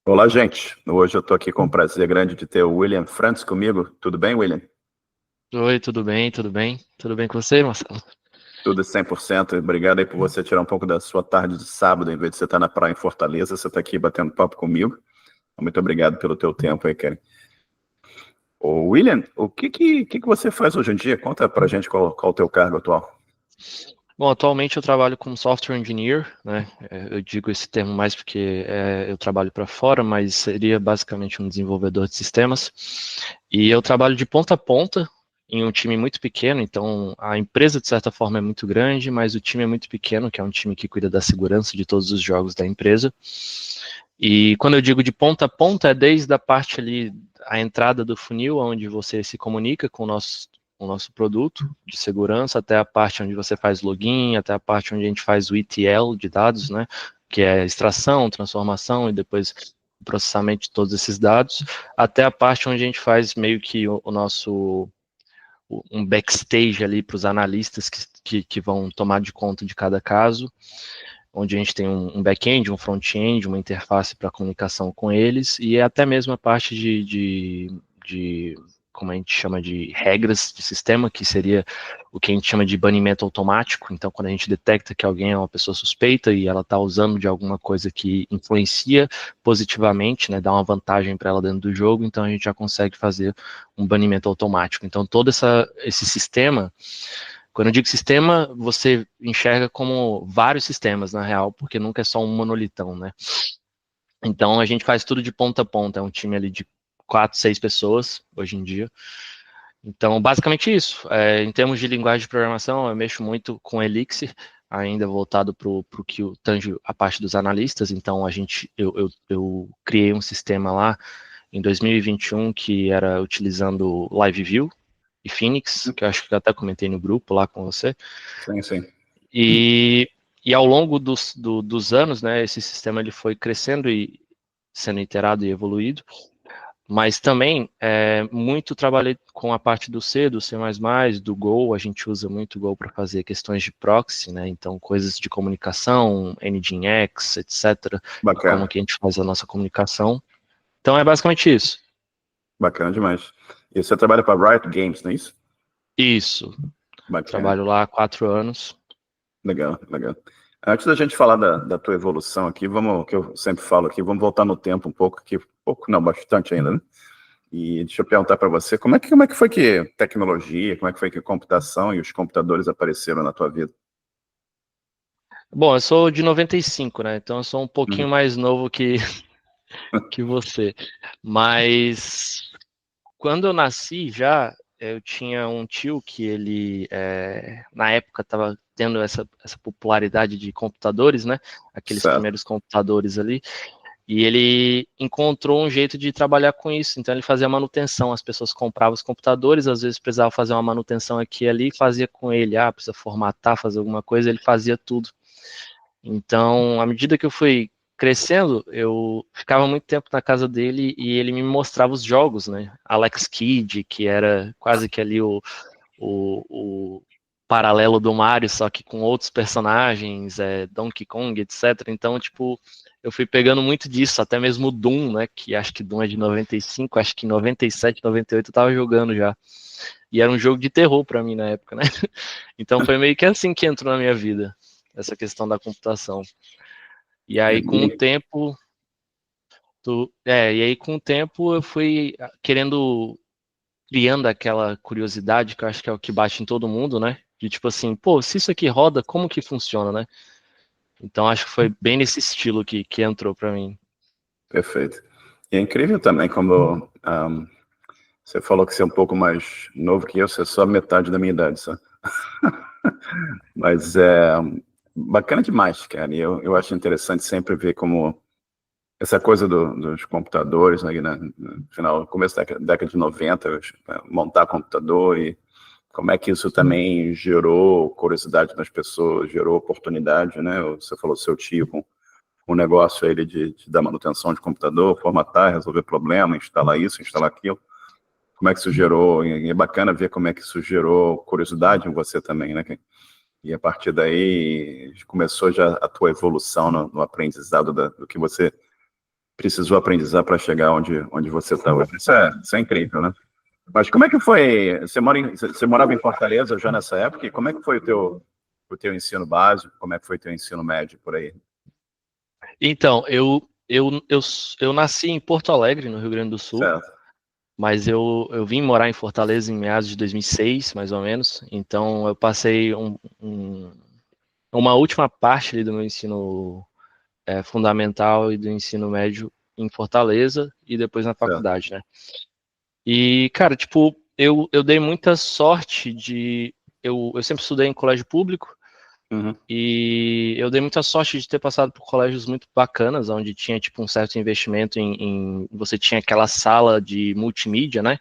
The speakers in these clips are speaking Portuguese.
Olá, gente. Hoje eu estou aqui com o prazer grande de ter o William Frantz comigo. Tudo bem, William? Oi, tudo bem, tudo bem? Tudo bem com você, Marcelo? Tudo 100%. Obrigado aí por você tirar um pouco da sua tarde de sábado, em vez de você estar na praia em Fortaleza, você está aqui batendo papo comigo. Muito obrigado pelo teu tempo aí, Karen. Ô, William, o que você faz hoje em dia? Conta pra gente qual o teu cargo atual. Bom, atualmente eu trabalho como software engineer, né? Eu digo esse termo mais porque eu trabalho para fora, mas seria basicamente um desenvolvedor de sistemas. E eu trabalho de ponta a ponta em um time muito pequeno, então a empresa de certa forma é muito grande, mas o time é muito pequeno, que é um time que cuida da segurança de todos os jogos da empresa. E quando eu digo de ponta a ponta, é desde a parte ali, a entrada do funil, onde você se comunica com o nosso produto de segurança, até a parte onde você faz login, até a parte onde a gente faz o ETL de dados, né, que é extração, transformação e depois o processamento de todos esses dados, até a parte onde a gente faz meio que o nosso um backstage ali para os analistas que vão tomar de conta de cada caso, onde a gente tem um back-end, um front-end, uma interface para comunicação com eles, e até mesmo a parte de como a gente chama de regras de sistema, que seria o que a gente chama de banimento automático. Então, quando a gente detecta que alguém é uma pessoa suspeita e ela está usando de alguma coisa que influencia positivamente, né, dá uma vantagem para ela dentro do jogo, então a gente já consegue fazer um banimento automático. Então, todo esse sistema, quando eu digo sistema, você enxerga como vários sistemas, na real, porque nunca é só um monolitão, né? Então, a gente faz tudo de ponta a ponta, é um time ali de 4, 6 pessoas, hoje em dia. Então, basicamente isso. Em termos de linguagem de programação, eu mexo muito com Elixir, ainda voltado para o que tange a parte dos analistas. Então, eu criei um sistema lá em 2021 que era utilizando LiveView e Phoenix, que eu acho que eu até comentei no grupo lá com você. Sim, sim. E ao longo dos anos, né, esse sistema ele foi crescendo e sendo iterado e evoluído. Mas também muito trabalhei com a parte do C, do C++, do Go. A gente usa muito o Go para fazer questões de proxy, né? Então, coisas de comunicação, Nginx, etc. Bacana. Como que a gente faz a nossa comunicação. Então, é basicamente isso. Bacana demais. E você trabalha para Riot Games, não é isso? Isso. Bacana. Trabalho lá há 4 anos. Legal, legal. Antes da gente falar da tua evolução aqui, que eu sempre falo aqui, vamos voltar no tempo um pouco, não, bastante ainda, né? E deixa eu perguntar para você, como é que foi que tecnologia, como é que foi que computação e os computadores apareceram na tua vida? Bom, eu sou de 95, né? Então eu sou um pouquinho mais novo que você. Mas quando eu nasci já, eu tinha um tio que ele, na época, estava tendo essa popularidade de computadores, né? Aqueles Certo. primeiros computadores ali. E ele encontrou um jeito de trabalhar com isso. Então ele fazia manutenção. As pessoas compravam os computadores, às vezes precisava fazer uma manutenção aqui e ali, fazia com ele. Precisa formatar, fazer alguma coisa, ele fazia tudo. Então, à medida que eu fui crescendo, eu ficava muito tempo na casa dele e ele me mostrava os jogos, né? Alex Kidd, que era quase que ali o paralelo do Mario, só que com outros personagens, Donkey Kong, etc. Então, tipo, eu fui pegando muito disso, até mesmo o Doom, né? Que acho que Doom é de 95, acho que em 97, 98 eu tava jogando já. E era um jogo de terror pra mim na época, né? Então foi meio que assim que entrou na minha vida, essa questão da computação. E aí, com o tempo, eu fui criando aquela curiosidade, que eu acho que é o que bate em todo mundo, né? De tipo assim, pô, se isso aqui roda, como que funciona, né? Então, acho que foi bem nesse estilo que entrou pra mim. Perfeito. E é incrível também como você falou que você é um pouco mais novo que eu, você é só metade da minha idade, só. Mas é bacana demais, cara. E eu acho interessante sempre ver como essa coisa dos computadores, né, no final, no começo da década de 90, montar computador e como é que isso também gerou curiosidade nas pessoas, gerou oportunidade, né? Você falou seu tio com um negócio ele de dar manutenção de computador, formatar, resolver problema, instalar isso, instalar aquilo. Como é que isso gerou, e é bacana ver como é que isso gerou curiosidade em você também, né? E a partir daí começou já a tua evolução no aprendizado do que você precisou aprendizar para chegar onde você está hoje. Isso é incrível, né? Mas como é que foi? Você morava em Fortaleza já nessa época? E como é que foi o teu ensino básico? Como é que foi o teu ensino médio por aí? Então, eu nasci em Porto Alegre, no Rio Grande do Sul, Certo, mas eu vim morar em Fortaleza em meados de 2006, mais ou menos. Então, eu passei uma última parte ali do meu ensino fundamental e do ensino médio em Fortaleza e depois na certo. faculdade, né? E, cara, tipo, eu dei muita sorte de. Eu sempre estudei em colégio público. Uhum, E eu dei muita sorte de ter passado por colégios muito bacanas, onde tinha tipo um certo investimento você tinha aquela sala de multimídia, né?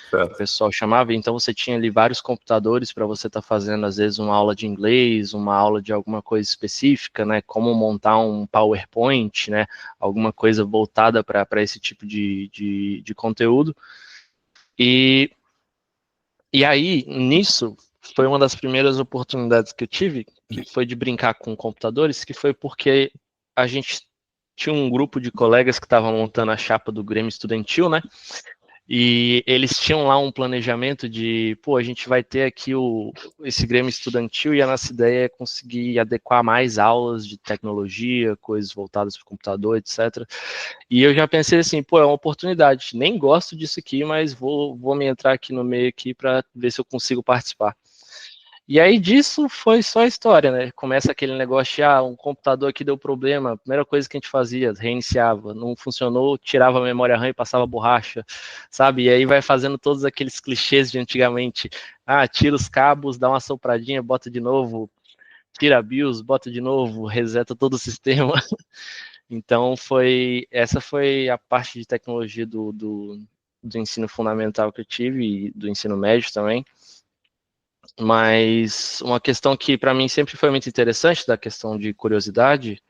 O certo. pessoal chamava, então você tinha ali vários computadores para você estar fazendo às vezes uma aula de inglês, uma aula de alguma coisa específica, né? Como montar um PowerPoint, né? Alguma coisa voltada para esse tipo de conteúdo. E E aí, nisso, foi uma das primeiras oportunidades que eu tive, que foi de brincar com computadores, que foi porque a gente tinha um grupo de colegas que estavam montando a chapa do Grêmio Estudantil, né? E eles tinham lá um planejamento de, pô, a gente vai ter aqui esse Grêmio Estudantil e a nossa ideia é conseguir adequar mais aulas de tecnologia, coisas voltadas para o computador, etc. E eu já pensei assim, pô, é uma oportunidade. Nem gosto disso aqui, mas vou me entrar aqui no meio aqui para ver se eu consigo participar. E aí disso foi só história, né? Começa aquele negócio de, um computador aqui deu problema, a primeira coisa que a gente fazia, reiniciava, não funcionou, tirava a memória RAM e passava borracha, sabe? E aí vai fazendo todos aqueles clichês de antigamente, tira os cabos, dá uma sopradinha, bota de novo, tira a BIOS, bota de novo, reseta todo o sistema. Então essa foi a parte de tecnologia do ensino fundamental que eu tive e do ensino médio também. Mas uma questão que para mim sempre foi muito interessante, da questão de curiosidade,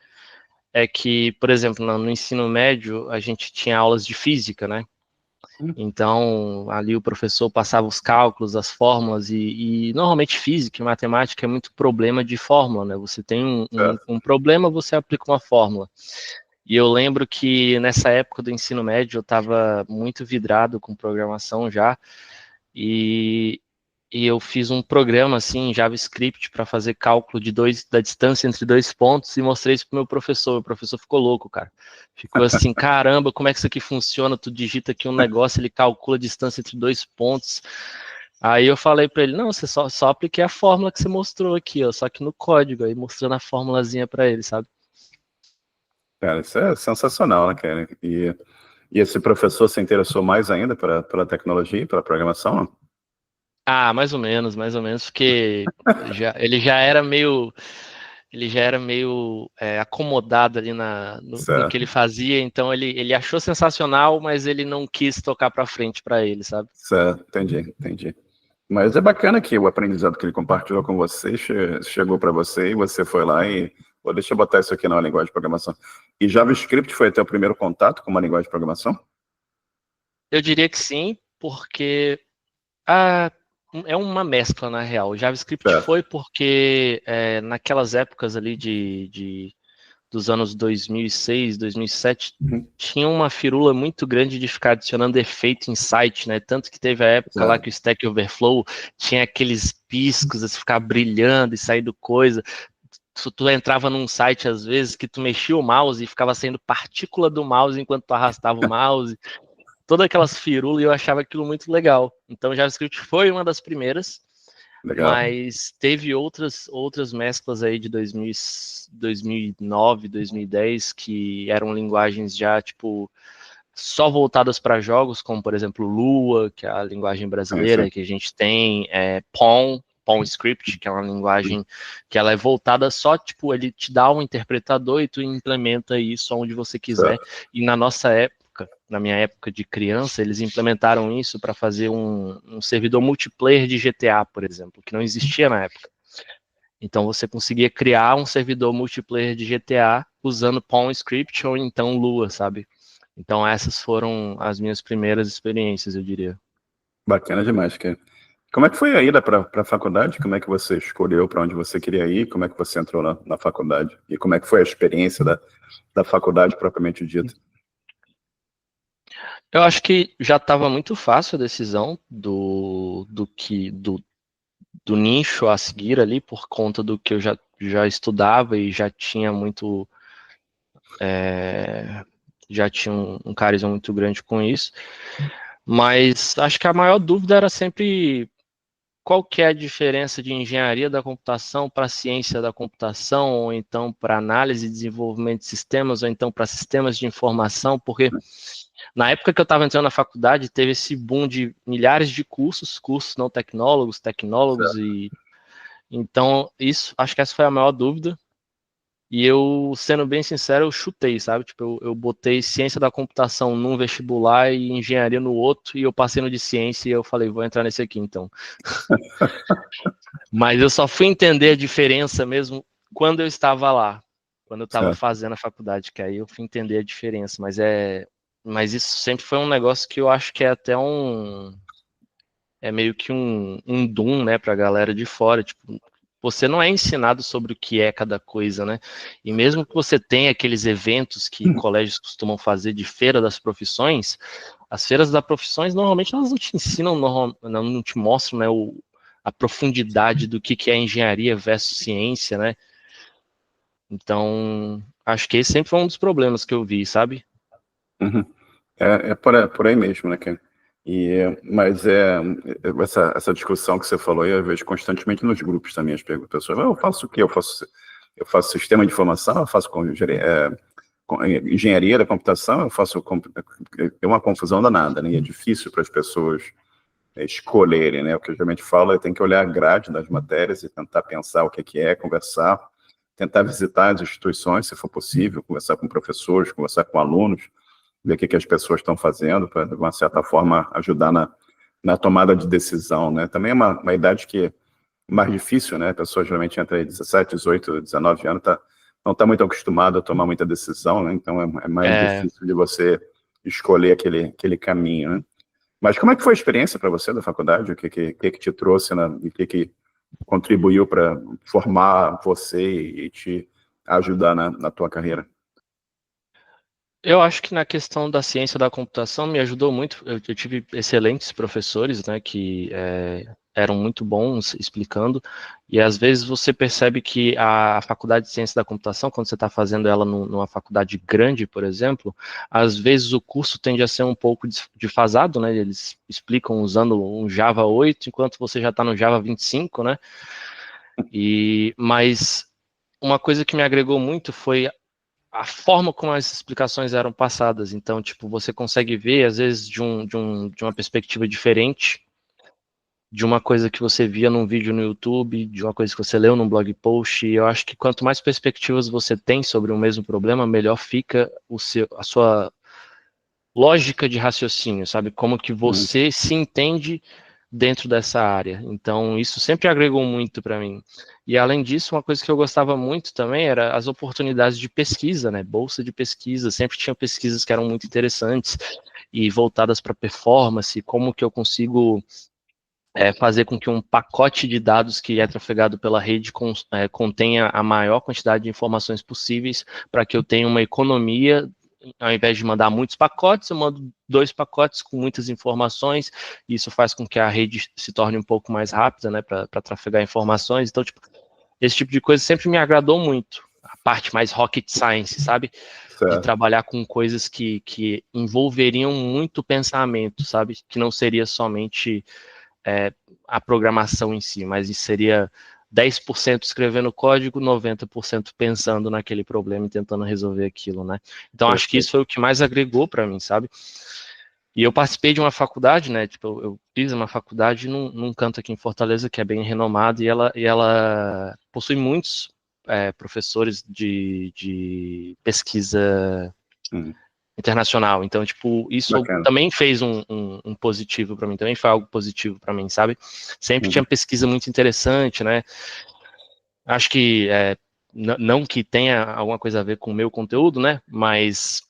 é que, por exemplo, no ensino médio a gente tinha aulas de física, né? Então, ali o professor passava os cálculos, as fórmulas, e normalmente física e matemática é muito problema de fórmula, né? Você tem Certo. um problema, você aplica uma fórmula. E eu lembro que nessa época do ensino médio eu estava muito vidrado com programação já, e, e eu fiz um programa assim em JavaScript para fazer cálculo da distância entre dois pontos e mostrei isso pro meu professor. O professor ficou louco, cara. Ficou assim, caramba, como é que isso aqui funciona? Tu digita aqui um negócio, ele calcula a distância entre dois pontos. Aí eu falei para ele, não, você só apliquei a fórmula que você mostrou aqui, ó, só que no código, aí mostrando a formulazinha para ele, sabe? Cara, isso é sensacional, né, cara? E esse professor se interessou mais ainda pela tecnologia, pela programação? Mais ou menos, porque ele já era meio, acomodado ali no que Certo, ele fazia, então ele achou sensacional, mas ele não quis tocar para frente para ele, sabe? certo, entendi. Mas é bacana que o aprendizado que ele compartilhou com você chegou para você e você foi lá e, pô, deixa eu botar isso aqui na linguagem de programação. E JavaScript foi o teu primeiro contato com uma linguagem de programação? Eu diria que sim, porque ah, é uma mescla na real. O JavaScript Certo. foi porque naquelas épocas ali dos anos 2006, 2007, Uhum. tinha uma firula muito grande de ficar adicionando efeito em site, né? Tanto que teve a época lá Certo. que o Stack Overflow tinha aqueles piscos, assim, ficar brilhando e saindo coisa. Tu entrava num site, às vezes, que tu mexia o mouse e ficava saindo partícula do mouse enquanto tu arrastava o mouse. Todas aquelas firulas e eu achava aquilo muito legal. Então, JavaScript foi uma das primeiras, Legal. mas teve outras mesclas aí de 2009, 2010, que eram linguagens já, tipo, só voltadas para jogos, como, por exemplo, Lua, que é a linguagem Sim. brasileira que a gente tem, POM Script, que é uma linguagem que ela é voltada só, tipo, ele te dá um interpretador e tu implementa isso onde você quiser. Certo. E na minha época de criança, eles implementaram isso para fazer um servidor multiplayer de GTA, por exemplo, que não existia na época. Então você conseguia criar um servidor multiplayer de GTA usando POM-Script ou então Lua, sabe? Então essas foram as minhas primeiras experiências, eu diria. Bacana demais, cara. Como é que foi a ida para a faculdade? Como é que você escolheu para onde você queria ir? Como é que você entrou na faculdade? E como é que foi a experiência da faculdade propriamente dita? Eu acho que já estava muito fácil a decisão do nicho a seguir ali, por conta do que eu já estudava e já tinha muito, já tinha um carisma muito grande com isso. Mas acho que a maior dúvida era sempre qual que é a diferença de engenharia da computação para ciência da computação, ou então para análise e desenvolvimento de sistemas, ou então para sistemas de informação, porque na época que eu estava entrando na faculdade, teve esse boom de milhares de cursos não tecnólogos, tecnólogos, Certo. e então isso, acho que essa foi a maior dúvida. E eu, sendo bem sincero, eu chutei, sabe? Tipo, eu botei ciência da computação num vestibular e engenharia no outro, e eu passei no de ciência e eu falei, vou entrar nesse aqui então. Mas eu só fui entender a diferença mesmo quando eu estava lá, quando eu estava Certo. fazendo a faculdade, que aí eu fui entender a diferença. Mas isso sempre foi um negócio que eu acho que é até é meio que um dom, né, pra galera de fora, tipo, você não é ensinado sobre o que é cada coisa, né? E mesmo que você tenha aqueles eventos que colégios costumam fazer de feira das profissões, as feiras das profissões normalmente elas não te ensinam, não te mostram, né, a profundidade do que é engenharia versus ciência, né? Então, acho que esse sempre foi um dos problemas que eu vi, sabe? Uhum. É por aí mesmo, né, cara? Mas essa discussão que você falou, eu vejo constantemente nos grupos também, as pessoas, eu faço o quê? Eu faço sistema de informação, eu faço engenharia da computação, é uma confusão danada, né? E é difícil para as pessoas escolherem, né? O que eu geralmente falo é tem que olhar a grade das matérias e tentar pensar o que é, conversar, tentar visitar as instituições, se for possível, conversar com professores, conversar com alunos, ver o que as pessoas estão fazendo para, de uma certa forma, ajudar na tomada de decisão, né? Também é uma idade que é mais difícil, né? A pessoa geralmente entre 17, 18, 19 anos não está muito acostumada a tomar muita decisão, né? Então é mais É, difícil de você escolher aquele caminho, né? Mas como é que foi a experiência para você da faculdade? O que te trouxe, né? O que contribuiu para formar você e te ajudar na tua carreira? eu acho que na questão da ciência da computação me ajudou muito. Eu tive excelentes professores, né, que eram muito bons explicando, e às vezes você percebe que a faculdade de ciência da computação, quando você está fazendo ela numa faculdade grande, por exemplo, às vezes o curso tende a ser um pouco defasado, né, eles explicam usando um Java 8, enquanto você já está no Java 25, né, mas uma coisa que me agregou muito foi a forma como as explicações eram passadas. Então, tipo, você consegue ver, às vezes, de uma perspectiva diferente, de uma coisa que você via num vídeo no YouTube, de uma coisa que você leu num blog post. E eu acho que quanto mais perspectivas você tem sobre o mesmo problema, melhor fica a sua lógica de raciocínio, sabe? Como que Hum. você se entende dentro dessa área. Então, isso sempre agregou muito para mim. E além disso, uma coisa que eu gostava muito também era as oportunidades de pesquisa, né? Bolsa de pesquisa, sempre tinha pesquisas que eram muito interessantes e voltadas para performance, como que eu consigo fazer com que um pacote de dados que é trafegado pela rede contenha a maior quantidade de informações possíveis para que eu tenha uma economia. Ao invés de mandar muitos pacotes, eu mando 2 pacotes com muitas informações, e isso faz com que a rede se torne um pouco mais rápida, né, para trafegar informações. Então, tipo, esse tipo de coisa sempre me agradou muito. A parte mais rocket science, sabe? De Certo. trabalhar com coisas que envolveriam muito pensamento, sabe? Que não seria somente a programação em si, mas isso seria 10% escrevendo código, 90% pensando naquele problema e tentando resolver aquilo, né? Então, acho que isso Perfeito. foi o que mais agregou para mim, sabe? E eu participei de uma faculdade, né? Tipo, eu fiz uma faculdade num canto aqui em Fortaleza que é bem renomado, e ela possui muitos professores de pesquisa Hum. internacional. Então, tipo, isso Bacana. também fez um positivo para mim, também foi algo positivo para mim, sabe? Sempre tinha Uhum. pesquisa muito interessante, né? Acho que, não que tenha alguma coisa a ver com o meu conteúdo, né? Mas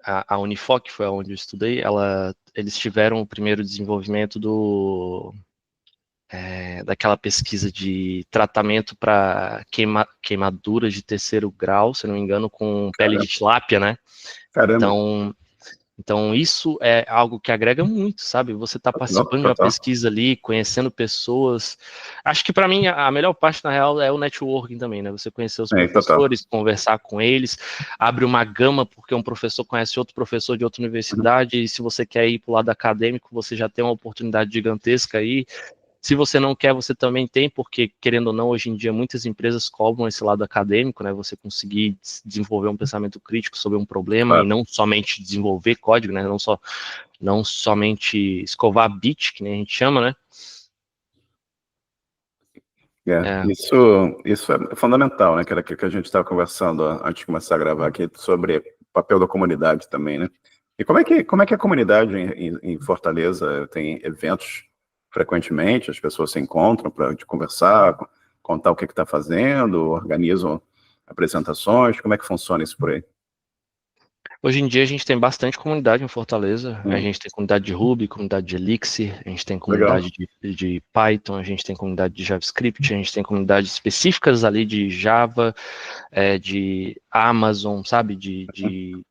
a Unifoc, foi onde eu estudei, eles tiveram o primeiro desenvolvimento daquela pesquisa de tratamento para queimaduras de terceiro grau, se não me engano, com pele de Caramba. tilápia, né? Caramba. Então, Então, isso é algo que agrega muito, sabe? Você está participando de uma pesquisa ali, conhecendo pessoas. Acho que, para mim, a melhor parte, na real, é o networking também, né? Você conhecer os professores, conversar com eles, abre uma gama, porque um professor conhece outro professor de outra universidade, e se você quer ir para o lado acadêmico, você já tem uma oportunidade gigantesca aí. Se você não quer, você também tem, porque, querendo ou não, hoje em dia muitas empresas cobram esse lado acadêmico, né? Você conseguir desenvolver um pensamento crítico sobre um problema e não somente desenvolver código, né? Não somente escovar bit, que nem a gente chama, né? Isso é fundamental, né? Que era aquilo que a gente estava conversando antes de começar a gravar aqui, sobre o papel da comunidade também, né? E como é que a comunidade em Fortaleza tem eventos frequentemente, as pessoas se encontram para conversar, contar o que está fazendo, organizam apresentações, como é que funciona isso por aí? Hoje em dia a gente tem bastante comunidade em Fortaleza, a gente tem comunidade de Ruby, comunidade de Elixir, a gente tem comunidade de Python, a gente tem comunidade de JavaScript, a gente tem comunidades específicas ali de Java, de Amazon, sabe, de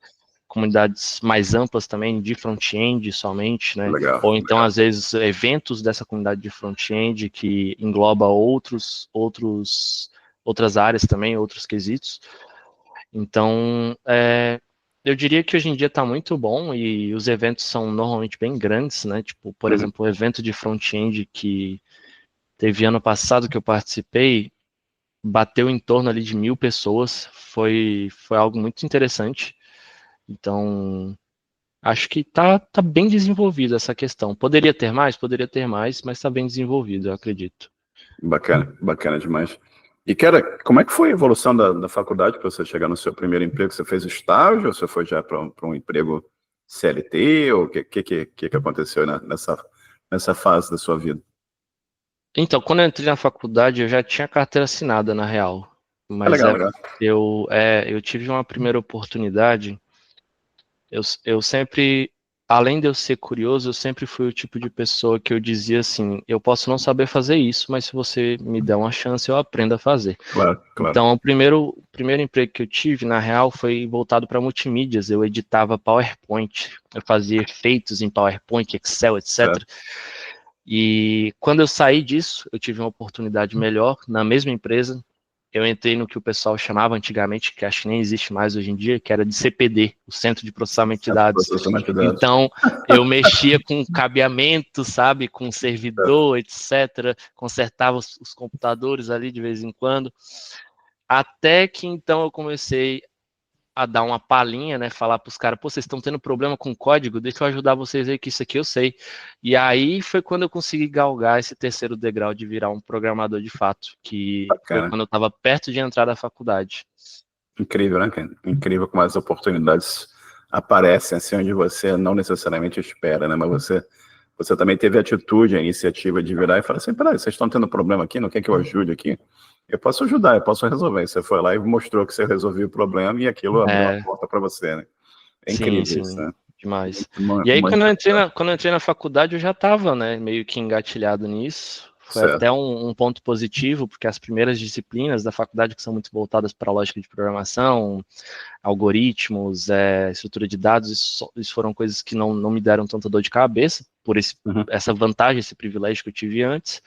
comunidades mais amplas também, de front-end somente, né? Ou então, às vezes, eventos dessa comunidade de front-end que engloba outras áreas também, outros quesitos. Então, eu diria que hoje em dia está muito bom e os eventos são normalmente bem grandes, né? Tipo, por exemplo, o evento de front-end que teve ano passado que eu participei, bateu em torno ali de 1.000 pessoas, foi algo muito interessante. Então, acho que tá bem desenvolvida essa questão. Poderia ter mais, mas está bem desenvolvido, eu acredito. Bacana demais. E, cara, como é que foi a evolução da faculdade para você chegar no seu primeiro emprego? Você fez estágio ou você foi já para um emprego CLT? Ou o que aconteceu nessa fase da sua vida? Então, quando eu entrei na faculdade, eu já tinha carteira assinada, na real. Mas Legal. eu tive uma primeira oportunidade. Eu sempre, além de eu ser curioso, eu sempre fui o tipo de pessoa que eu dizia assim, eu posso não saber fazer isso, mas se você me der uma chance, eu aprendo a fazer. Claro. Então, o primeiro emprego que eu tive, na real, foi voltado para multimídias. Eu editava PowerPoint, eu fazia efeitos em PowerPoint, Excel, etc. Certo. E quando eu saí disso, eu tive uma oportunidade melhor na mesma empresa. Eu entrei no que o pessoal chamava antigamente, que acho que nem existe mais hoje em dia, que era de CPD, o Centro de Processamento de Dados. Então, eu mexia com cabeamento, sabe, com servidor, etc. Consertava os computadores ali de vez em quando. Até que então eu comecei a dar uma palhinha, né, falar para os caras, pô, vocês estão tendo problema com código, deixa eu ajudar vocês aí, que isso aqui eu sei. E aí foi quando eu consegui galgar esse terceiro degrau de virar um programador de fato, que foi quando eu estava perto de entrar na faculdade. Incrível, né, cara? Incrível como as oportunidades aparecem assim onde você não necessariamente espera, né, mas você também teve a atitude, a iniciativa de virar e falar assim, peraí, vocês estão tendo problema aqui, não quer que eu ajude aqui? Eu posso ajudar, eu posso resolver. Você foi lá e mostrou que você resolveu o problema e aquilo abriu uma porta para você, né? É incrível isso, né? Demais. E aí, quando eu entrei na faculdade, eu já estava, né, meio que engatilhado nisso. Foi até um ponto positivo, porque as primeiras disciplinas da faculdade, que são muito voltadas para a lógica de programação, algoritmos, estrutura de dados, isso foram coisas que não me deram tanta dor de cabeça, por essa vantagem, esse privilégio que eu tive antes.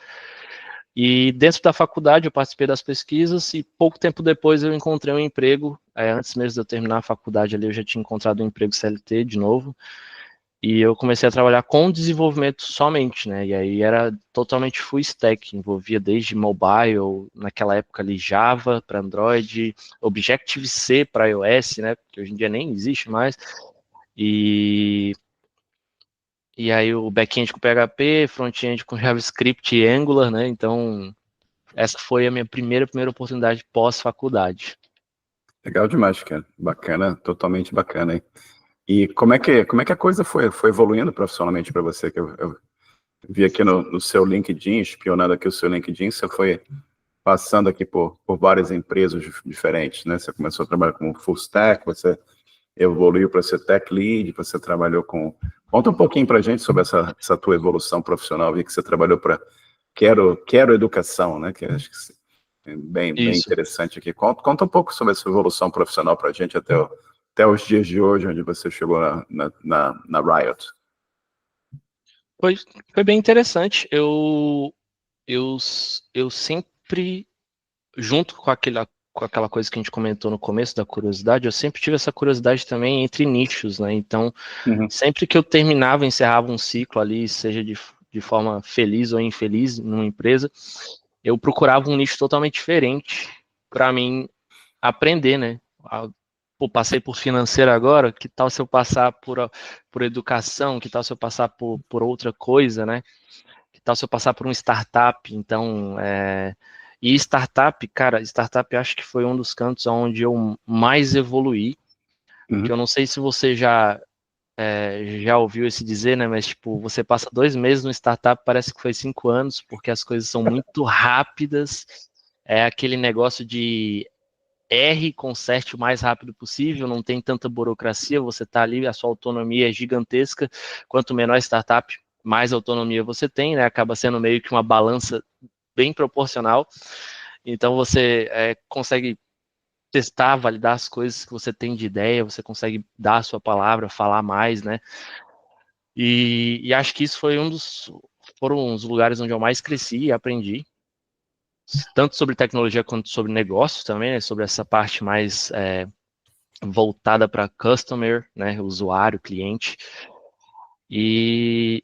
E dentro da faculdade eu participei das pesquisas e pouco tempo depois eu encontrei um emprego, antes mesmo de eu terminar a faculdade ali eu já tinha encontrado um emprego CLT de novo, e eu comecei a trabalhar com desenvolvimento somente, né, e aí era totalmente full stack, envolvia desde mobile, naquela época ali Java para Android, Objective-C para iOS, né, que hoje em dia nem existe mais, e aí o back-end com PHP, front-end com JavaScript e Angular, né, então essa foi a minha primeira oportunidade pós-faculdade. Legal demais, cara. Bacana, totalmente bacana, hein? E como é que a coisa foi evoluindo profissionalmente para você? Que eu vi aqui no seu LinkedIn, espionando aqui o seu LinkedIn, você foi passando aqui por várias empresas diferentes, né? Você começou a trabalhar como full stack, você evoluiu para ser tech lead, você trabalhou com... Conta um pouquinho para a gente sobre essa tua evolução profissional, vi que você trabalhou para Quero Educação, né? Que acho que é bem interessante aqui. Conta um pouco sobre essa evolução profissional para a gente até até os dias de hoje, onde você chegou na Riot? Foi bem interessante. Eu sempre, junto com aquela coisa que a gente comentou no começo da curiosidade, eu sempre tive essa curiosidade também entre nichos, né? Então, sempre que eu terminava, encerrava um ciclo ali, seja de forma feliz ou infeliz numa empresa, eu procurava um nicho totalmente diferente para mim aprender, né? Pô, passei por financeiro agora, que tal se eu passar por educação, que tal se eu passar por outra coisa, né? Que tal se eu passar por um startup? Então, e startup, cara, startup eu acho que foi um dos cantos onde eu mais evoluí, que eu não sei se você já ouviu esse dizer, né? Mas, tipo, você passa 2 meses no startup, parece que foi 5 anos, porque as coisas são muito rápidas, é aquele negócio de R, conserte o mais rápido possível, não tem tanta burocracia, você está ali, a sua autonomia é gigantesca, quanto menor a startup, mais autonomia você tem, né? Acaba sendo meio que uma balança bem proporcional, então você consegue testar, validar as coisas que você tem de ideia, você consegue dar a sua palavra, falar mais, né? E acho que isso foram os lugares onde eu mais cresci e aprendi, tanto sobre tecnologia quanto sobre negócios também, né? Sobre essa parte mais voltada para customer, né, usuário, cliente. E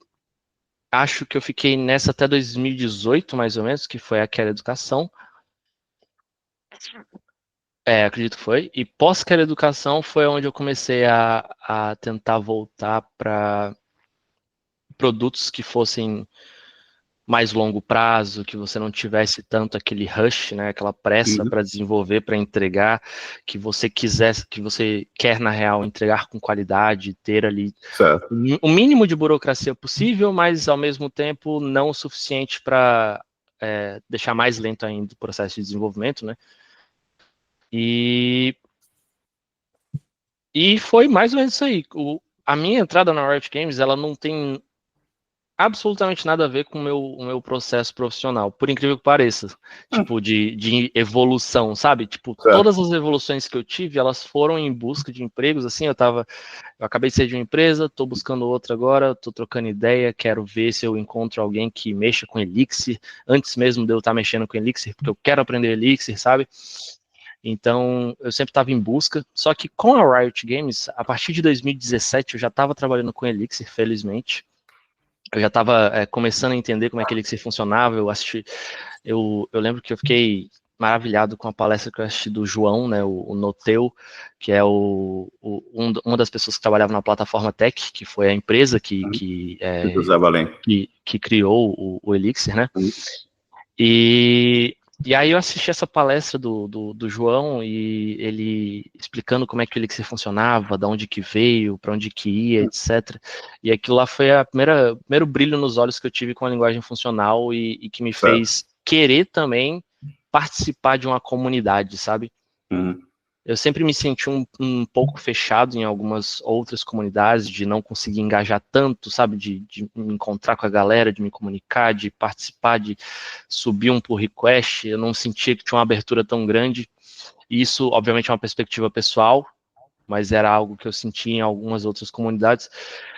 acho que eu fiquei nessa até 2018, mais ou menos, que foi aquela educação. Acredito que foi. E pós-aquela educação foi onde eu comecei a tentar voltar para produtos que fossem mais longo prazo, que você não tivesse tanto aquele rush, né, aquela pressa para desenvolver, para entregar, que você quer na real entregar com qualidade, ter ali o mínimo de burocracia possível, mas ao mesmo tempo não o suficiente para deixar mais lento ainda o processo de desenvolvimento, né? E foi mais ou menos isso aí. A minha entrada na Riot Games, ela não tem absolutamente nada a ver com o meu processo profissional, por incrível que pareça, tipo, de evolução, sabe? Tipo, todas as evoluções que eu tive, elas foram em busca de empregos, assim, eu acabei de sair de uma empresa, tô buscando outra agora, tô trocando ideia, quero ver se eu encontro alguém que mexa com Elixir, antes mesmo de eu estar mexendo com Elixir, porque eu quero aprender Elixir, sabe? Então, eu sempre estava em busca, só que com a Riot Games, a partir de 2017, eu já estava trabalhando com Elixir, felizmente, eu já estava começando a entender como é que Elixir funcionava, eu lembro que eu fiquei maravilhado com a palestra que eu assisti do João, né, o Noteu, que é uma das pessoas que trabalhava na plataforma Tech, que foi a empresa que criou o Elixir, né, e aí eu assisti essa palestra do João e ele explicando como é que o Elixir funcionava, de onde que veio, para onde que ia, etc. E aquilo lá foi o primeiro brilho nos olhos que eu tive com a linguagem funcional e que me fez querer também participar de uma comunidade, sabe? Eu sempre me senti um pouco fechado em algumas outras comunidades, de não conseguir engajar tanto, sabe? De me encontrar com a galera, de me comunicar, de participar, de subir um pull request. Eu não sentia que tinha uma abertura tão grande. E isso, obviamente, é uma perspectiva pessoal, mas era algo que eu sentia em algumas outras comunidades.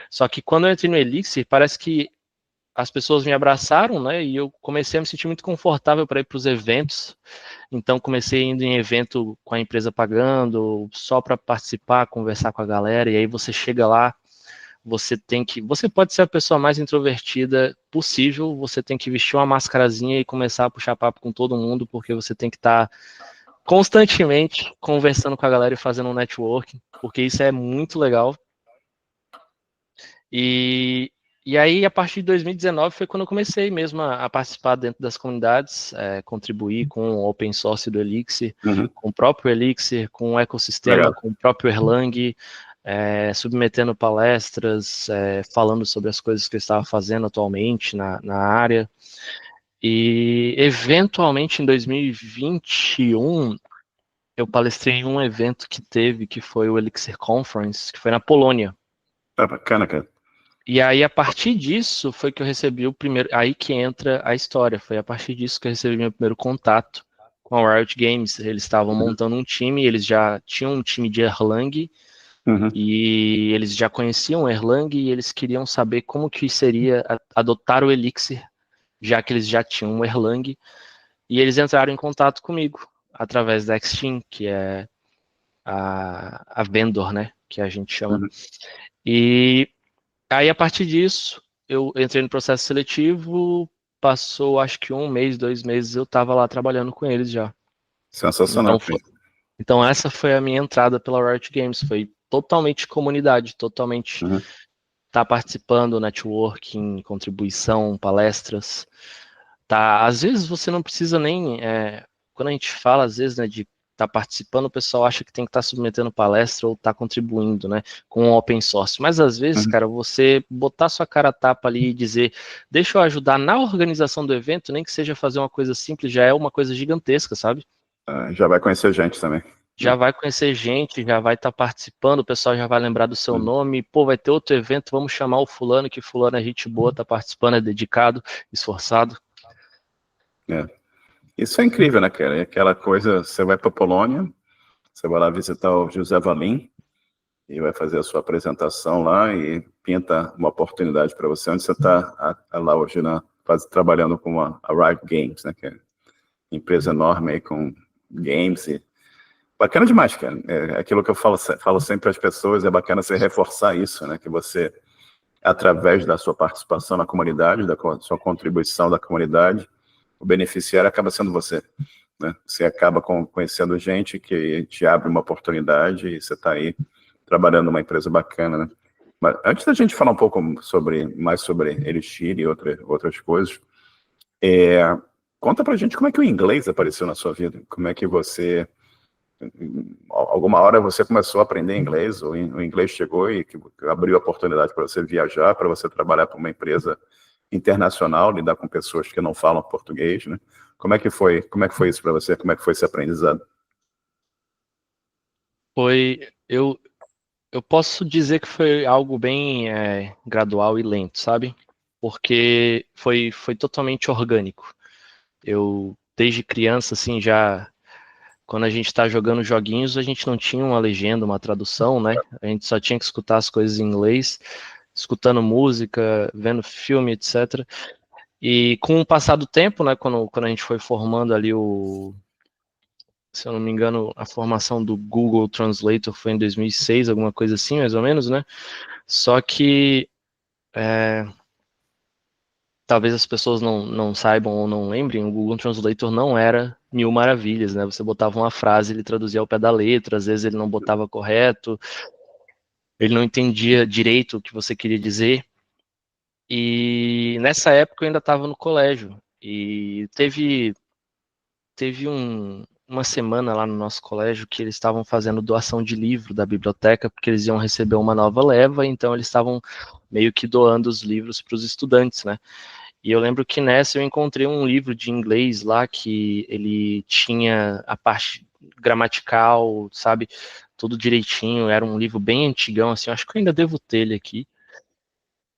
Só que quando eu entrei no Elixir, parece que as pessoas me abraçaram, né? E eu comecei a me sentir muito confortável para ir para os eventos. Então, comecei indo em evento com a empresa pagando, só para participar, conversar com a galera. E aí você chega lá, você pode ser a pessoa mais introvertida possível, você tem que vestir uma mascarazinha e começar a puxar papo com todo mundo, porque você tem que estar constantemente conversando com a galera e fazendo um networking, porque isso é muito legal. E aí, a partir de 2019, foi quando eu comecei mesmo a participar dentro das comunidades, contribuir com o open source do Elixir, com o próprio Elixir, com o ecossistema, com o próprio Erlang, submetendo palestras, falando sobre as coisas que eu estava fazendo atualmente na área. E, eventualmente, em 2021, eu palestrei em um evento que foi o Elixir Conference, que foi na Polônia. Bacana, cara. E aí, a partir disso, foi que eu recebi o primeiro... Aí que entra a história. Foi a partir disso que eu recebi meu primeiro contato com a Riot Games. Eles estavam montando um time, eles já tinham um time de Erlang, E eles já conheciam o Erlang e eles queriam saber como que seria adotar o Elixir, já que eles já tinham o Erlang. E eles entraram em contato comigo através da Xteam, que é a vendor, né, que a gente chama. E aí, a partir disso, eu entrei no processo seletivo, passou acho que 1 mês, 2 meses, eu estava lá trabalhando com eles já. Sensacional. Então essa foi a minha entrada pela Riot Games, foi totalmente comunidade, totalmente tá participando, networking, contribuição, palestras. Tá, às vezes você não precisa nem, quando a gente fala às vezes, né, de estar participando, o pessoal acha que tem que estar submetendo palestra ou estar contribuindo, né, com o open source. Mas às vezes, cara, você botar sua cara a tapa ali e dizer, deixa eu ajudar na organização do evento, nem que seja fazer uma coisa simples, já é uma coisa gigantesca, sabe? Já vai conhecer gente também. Já vai conhecer gente, já vai estar participando, o pessoal já vai lembrar do seu nome, pô, vai ter outro evento, vamos chamar o fulano, que fulano é gente boa, tá participando, é dedicado, esforçado. Isso é incrível, né, cara? É aquela coisa, você vai para Polônia, você vai lá visitar o José Valim e vai fazer a sua apresentação lá e pinta uma oportunidade para você, onde você está lá hoje trabalhando com a Riot Games, né, que é uma empresa enorme aí com games e bacana demais, cara. É aquilo que eu falo sempre às pessoas, é bacana você reforçar isso, né, que você, através da sua participação na comunidade, da sua contribuição da comunidade, o beneficiário acaba sendo você, né? Você acaba conhecendo gente que te abre uma oportunidade e você está aí trabalhando numa empresa bacana, né? Mas antes da gente falar um pouco mais sobre Elixir e outras coisas, conta pra gente como é que o inglês apareceu na sua vida, como é que você, alguma hora você começou a aprender inglês, ou o inglês chegou e que abriu a oportunidade para você viajar, para você trabalhar para uma empresa internacional, lidar com pessoas que não falam português, né? Como é que foi isso para você? Como é que foi esse aprendizado? Eu posso dizer que foi algo bem gradual e lento, sabe? Porque foi totalmente orgânico. Eu, desde criança, assim, quando a gente está jogando joguinhos, a gente não tinha uma legenda, uma tradução, né? A gente só tinha que escutar as coisas em inglês, escutando música, vendo filme, etc. E com o passar do tempo, né, quando a gente foi formando ali se eu não me engano, a formação do Google Translator foi em 2006, alguma coisa assim, mais ou menos, né? Só que talvez as pessoas não saibam ou não lembrem, o Google Translator não era mil maravilhas, né? Você botava uma frase, ele traduzia ao pé da letra, às vezes ele não botava correto, ele não entendia direito o que você queria dizer. E nessa época eu ainda estava no colégio e teve uma semana lá no nosso colégio que eles estavam fazendo doação de livro da biblioteca, porque eles iam receber uma nova leva, então eles estavam meio que doando os livros para os estudantes, né? E eu lembro que nessa eu encontrei um livro de inglês lá que ele tinha a parte gramatical, sabe? Tudo direitinho, era um livro bem antigão, assim, eu acho que eu ainda devo ter ele aqui.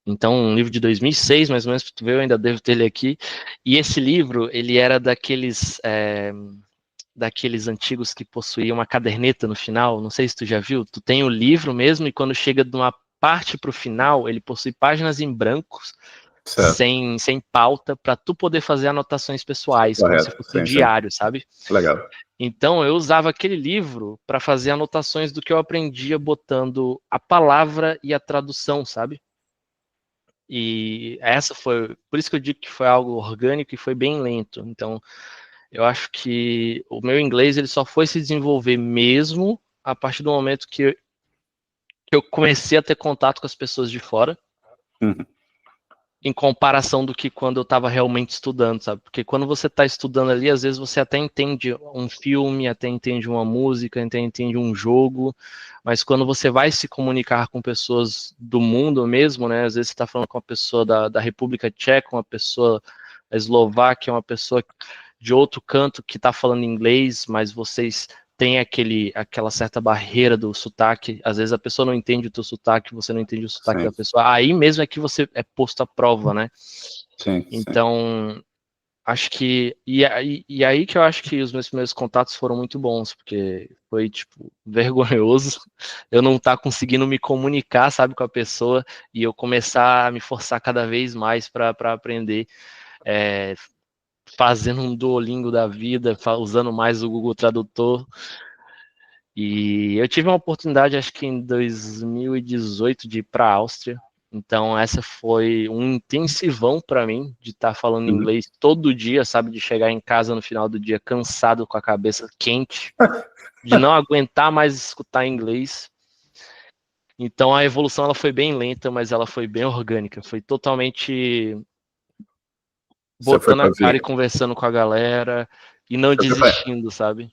Então, um livro de 2006, mais ou menos, para tu ver, eu ainda devo ter ele aqui. E esse livro, ele era daqueles antigos que possuíam uma caderneta no final, não sei se tu já viu, tu tem o livro mesmo e quando chega de uma parte para o final, ele possui páginas em brancos, sem pauta, para tu poder fazer anotações pessoais, Correto. como se fosse um diário, sabe? Legal. Então, eu usava aquele livro para fazer anotações do que eu aprendia botando a palavra e a tradução, sabe? E essa foi, por isso que eu digo que foi algo orgânico e foi bem lento. Então, eu acho que o meu inglês ele só foi se desenvolver mesmo a partir do momento que eu comecei a ter contato com as pessoas de fora, em comparação do que quando eu estava realmente estudando, sabe? Porque quando você está estudando ali, às vezes você até entende um filme, até entende uma música, até entende um jogo, mas quando você vai se comunicar com pessoas do mundo mesmo, né? Às vezes você está falando com uma pessoa da República Tcheca, uma pessoa da Eslováquia, uma pessoa de outro canto que está falando inglês, mas vocês têm aquela certa barreira do sotaque, às vezes a pessoa não entende o teu sotaque, você não entende o sotaque da pessoa, aí mesmo é que você é posto à prova, né? Sim, então, acho que. E aí que eu acho que os meus primeiros contatos foram muito bons, porque foi, tipo, vergonhoso eu não estar conseguindo me comunicar, sabe, com a pessoa e eu começar a me forçar cada vez mais para aprender, fazendo um Duolingo da vida, usando mais o Google Tradutor. E eu tive uma oportunidade, acho que em 2018, de ir para a Áustria. Então, essa foi um intensivão para mim, de estar falando inglês todo dia, sabe? De chegar em casa no final do dia cansado, com a cabeça quente, de não aguentar mais escutar inglês. Então, a evolução ela foi bem lenta, mas ela foi bem orgânica. Foi totalmente Você foi botando a para cara e ver? conversando com a galera e não Você foi pra, desistindo, sabe?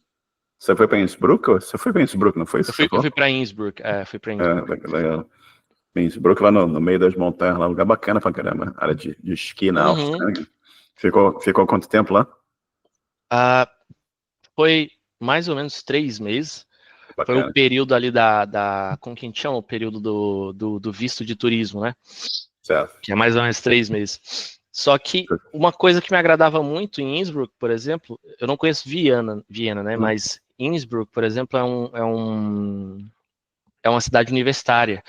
você foi para Innsbruck? Você foi para Innsbruck, não foi isso Eu que você fui, eu falou? fui para Innsbruck, fui para É, Innsbruck. legal. Innsbruck, lá no meio das montanhas, lá, um lugar bacana pra caramba. Área de esqui na Uhum. Áustria, né? Ficou quanto tempo lá? Ah, foi mais ou menos 3 meses. Foi o Bacana. período ali como que a gente chama? O período do visto de turismo, né? Certo. Que é mais ou menos 3 meses. Só que uma coisa que me agradava muito em Innsbruck, por exemplo, eu não conheço Viena, né? Uhum. Mas Innsbruck, por exemplo, é uma cidade universitária.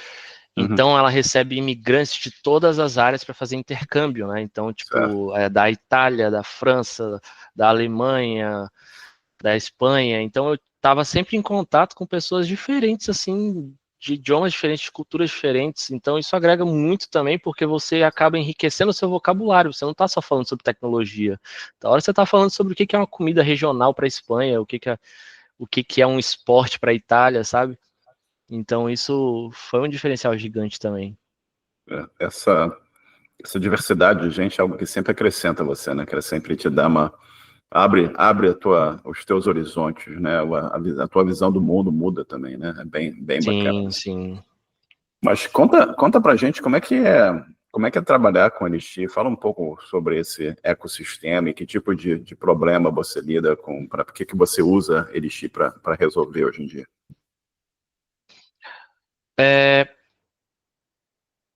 Uhum. Então ela recebe imigrantes de todas as áreas para fazer intercâmbio, né? Então, Certo. tipo, da Itália, da França, da Alemanha, da Espanha. Então eu estava sempre em contato com pessoas diferentes, assim, de idiomas diferentes, de culturas diferentes. Então isso agrega muito também, porque você acaba enriquecendo o seu vocabulário. Você não está só falando sobre tecnologia. Da hora você está falando sobre o que é uma comida regional para a Espanha, o que é um esporte para a Itália, sabe? Então isso foi um diferencial gigante também. Essa diversidade de gente é algo que sempre acrescenta você, né? Que sempre te dá uma. Abre os teus horizontes, né? A tua visão do mundo muda também, né? É bem bacana. Sim, sim. Mas conta pra gente como é que é trabalhar com Elixir. Fala um pouco sobre esse ecossistema e que tipo de problema você lida com, para que você usa Elixir para resolver hoje em dia.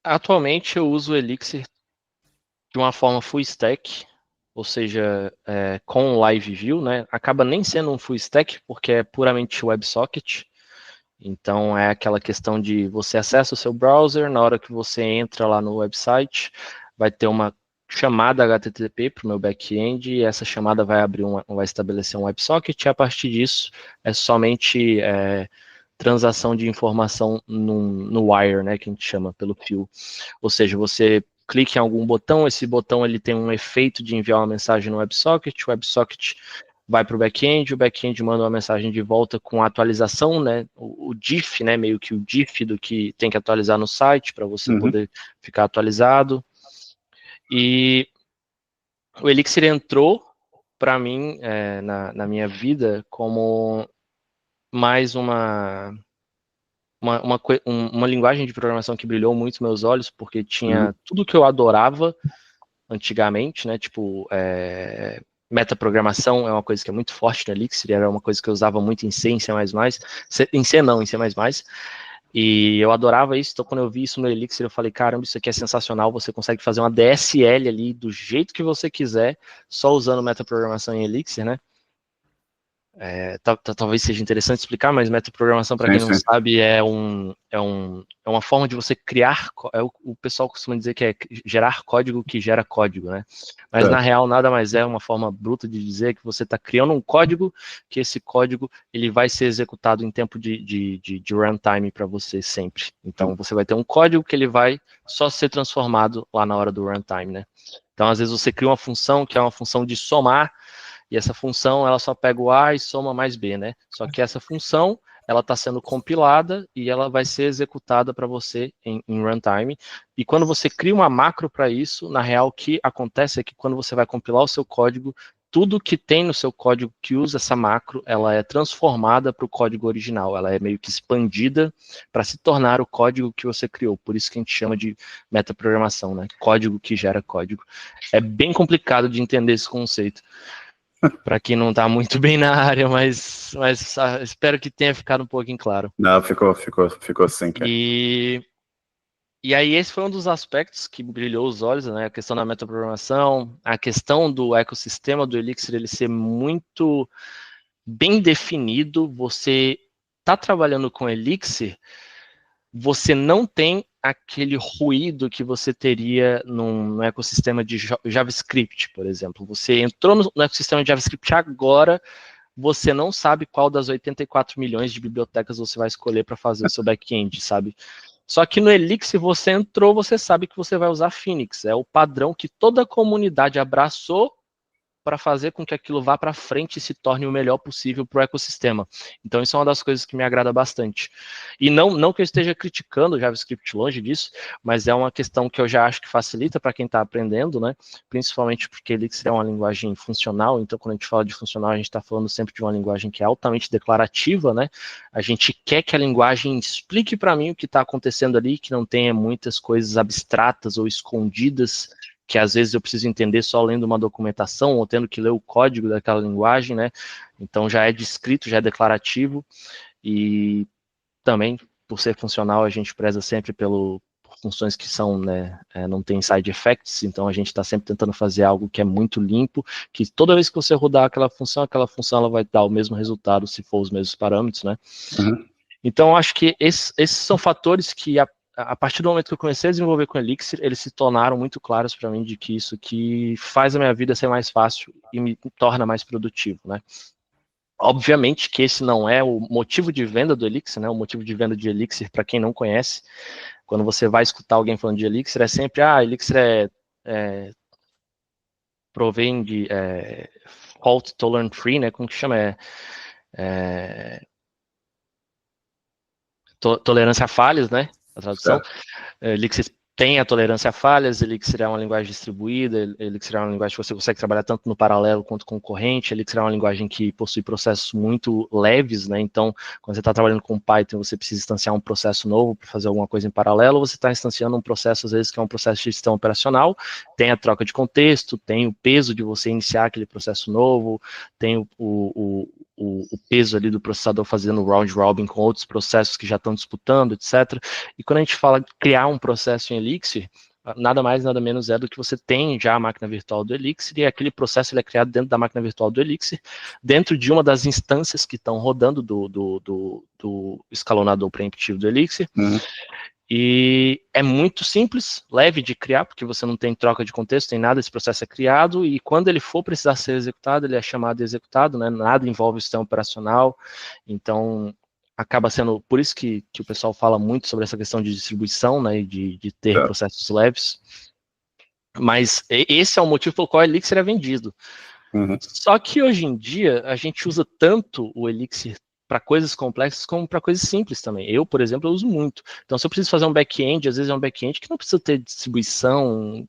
Atualmente eu uso o Elixir de uma forma full stack, ou seja, com Live View, né? Acaba nem sendo um full stack, porque é puramente WebSocket. Então é aquela questão de você acessa o seu browser, na hora que você entra lá no website, vai ter uma chamada HTTP para o meu back-end, e essa chamada vai estabelecer um WebSocket, e a partir disso é somente transação de informação no wire, né, que a gente chama pelo fio. Ou seja, você clica em algum botão, esse botão ele tem um efeito de enviar uma mensagem no WebSocket, o WebSocket vai para o back-end manda uma mensagem de volta com a atualização, né, o diff, né, meio que o diff do que tem que atualizar no site para você poder ficar atualizado. E o Elixir entrou para mim na minha vida como mais uma linguagem de programação que brilhou muito meus olhos, porque tinha tudo que eu adorava antigamente, né? Tipo, metaprogramação é uma coisa que é muito forte no Elixir, era uma coisa que eu usava muito em C, em C++, em C não, em C++, e eu adorava isso. Então quando eu vi isso no Elixir, eu falei, caramba, isso aqui é sensacional, você consegue fazer uma DSL ali do jeito que você quiser, só usando metaprogramação em Elixir, né? Talvez seja interessante explicar, mas metaprogramação, para Sim, quem não sim. sabe, é uma forma de você criar, o pessoal costuma dizer que é gerar código que gera código, né? Mas na real nada mais é uma forma bruta de dizer que você está criando um código, que esse código ele vai ser executado em tempo de runtime para você sempre. Então você vai ter um código que ele vai só ser transformado lá na hora do runtime, né? Então às vezes você cria uma função que é uma função de somar, e essa função, ela só pega o A e soma mais B, né? Só que essa função, ela está sendo compilada e ela vai ser executada para você em runtime. E quando você cria uma macro para isso, na real, o que acontece é que quando você vai compilar o seu código, tudo que tem no seu código que usa essa macro, ela é transformada para o código original. Ela é meio que expandida para se tornar o código que você criou. Por isso que a gente chama de metaprogramação, né? Código que gera código. É bem complicado de entender esse conceito para quem não está muito bem na área, mas espero que tenha ficado um pouquinho claro. Não, ficou sim, cara. E E aí esse foi um dos aspectos que brilhou os olhos, né? A questão da metaprogramação, a questão do ecossistema do Elixir, ele ser muito bem definido. Você está trabalhando com Elixir, você não tem aquele ruído que você teria no ecossistema de JavaScript, por exemplo. Você entrou no ecossistema de JavaScript agora, você não sabe qual das 84 milhões de bibliotecas você vai escolher para fazer o seu back-end, sabe? Só que no Elixir, você entrou, você sabe que você vai usar Phoenix. É o padrão que toda a comunidade abraçou para fazer com que aquilo vá para frente e se torne o melhor possível para o ecossistema. Então, isso é uma das coisas que me agrada bastante. E não que eu esteja criticando o JavaScript, longe disso, mas é uma questão que eu já acho que facilita para quem está aprendendo, né? Principalmente porque Elixir é uma linguagem funcional, então quando a gente fala de funcional, a gente está falando sempre de uma linguagem que é altamente declarativa, né? A gente quer que a linguagem explique para mim o que está acontecendo ali, que não tenha muitas coisas abstratas ou escondidas, que às vezes eu preciso entender só lendo uma documentação ou tendo que ler o código daquela linguagem, né? Então já é descrito, já é declarativo, e também, por ser funcional, a gente preza sempre por funções que são, né, não tem side effects, então a gente está sempre tentando fazer algo que é muito limpo, que toda vez que você rodar aquela função ela vai dar o mesmo resultado se for os mesmos parâmetros, né? Uhum. Então, acho que esses são fatores que, a partir do momento que eu comecei a desenvolver com Elixir, eles se tornaram muito claros para mim de que isso que faz a minha vida ser mais fácil e me torna mais produtivo, né? Obviamente que esse não é o motivo de venda do Elixir, né? O motivo de venda de Elixir, para quem não conhece, quando você vai escutar alguém falando de Elixir, é sempre, Elixir provém de fault tolerant free, né? Como que chama? Tolerância a falhas, né? A tradução. Elixir tem a tolerância a falhas, Elixir é uma linguagem distribuída, Elixir é uma linguagem que você consegue trabalhar tanto no paralelo quanto concorrente, Elixir é uma linguagem que possui processos muito leves, né? Então, quando você está trabalhando com Python, você precisa instanciar um processo novo para fazer alguma coisa em paralelo, você está instanciando um processo, às vezes, que é um processo de gestão operacional, tem a troca de contexto, tem o peso de você iniciar aquele processo novo, tem o peso ali do processador fazendo round robin com outros processos que já estão disputando, etc. E quando a gente fala de criar um processo em Elixir, nada mais, nada menos é do que você tem já a máquina virtual do Elixir, e aquele processo ele é criado dentro da máquina virtual do Elixir, dentro de uma das instâncias que estão rodando do escalonador preemptivo do Elixir. Uhum. E é muito simples, leve de criar, porque você não tem troca de contexto, tem nada, esse processo é criado, e quando ele for precisar ser executado, ele é chamado de executado, né? Nada envolve o sistema operacional, então acaba sendo, por isso que o pessoal fala muito sobre essa questão de distribuição, né, de ter processos leves, mas esse é o motivo pelo qual o Elixir é vendido. Uhum. Só que hoje em dia, a gente usa tanto o Elixir para coisas complexas como para coisas simples também. Eu, por exemplo, eu uso muito. Então, se eu preciso fazer um back-end, às vezes é um back-end que não precisa ter distribuição,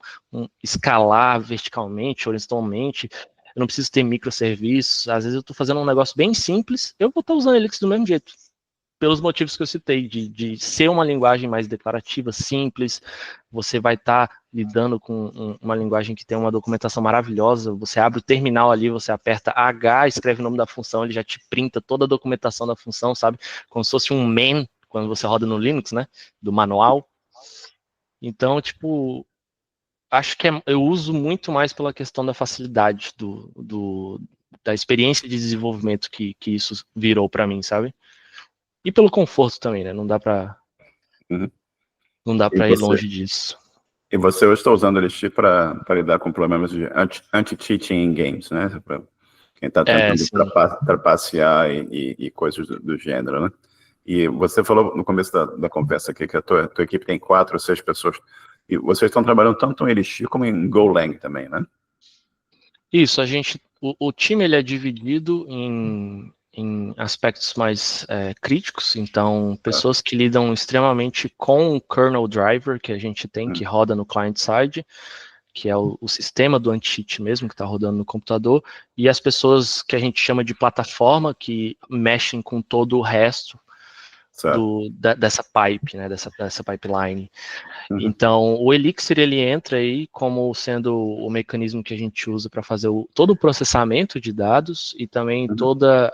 escalar verticalmente, horizontalmente, eu não preciso ter microserviços, às vezes eu estou fazendo um negócio bem simples, eu vou estar usando Elixir do mesmo jeito, pelos motivos que eu citei, de ser uma linguagem mais declarativa, simples, você vai estar lidando com uma linguagem que tem uma documentação maravilhosa, você abre o terminal ali, você aperta H, escreve o nome da função, ele já te printa toda a documentação da função, sabe? Como se fosse um man, quando você roda no Linux, né? Do manual. Então, tipo, acho que eu uso muito mais pela questão da facilidade, da experiência de desenvolvimento que isso virou para mim, sabe? E pelo conforto também, né? Não dá pra ir longe disso. E você hoje está usando o Elixir para lidar com problemas de anti-cheating em games, né? Pra quem está tentando trapacear e coisas do gênero, né? E você falou no começo da conversa aqui que a tua equipe tem 4 ou 6 pessoas. E vocês estão trabalhando tanto em Elixir como em Golang também, né? Isso, o time ele é dividido em aspectos mais críticos, então pessoas que lidam extremamente com o kernel driver que a gente tem, que roda no client side, que é o sistema do anti-cheat mesmo, que está rodando no computador, e as pessoas que a gente chama de plataforma, que mexem com todo o resto dessa pipe, né, dessa pipeline. Então, o Elixir, ele entra aí como sendo o mecanismo que a gente usa para fazer todo o processamento de dados e também toda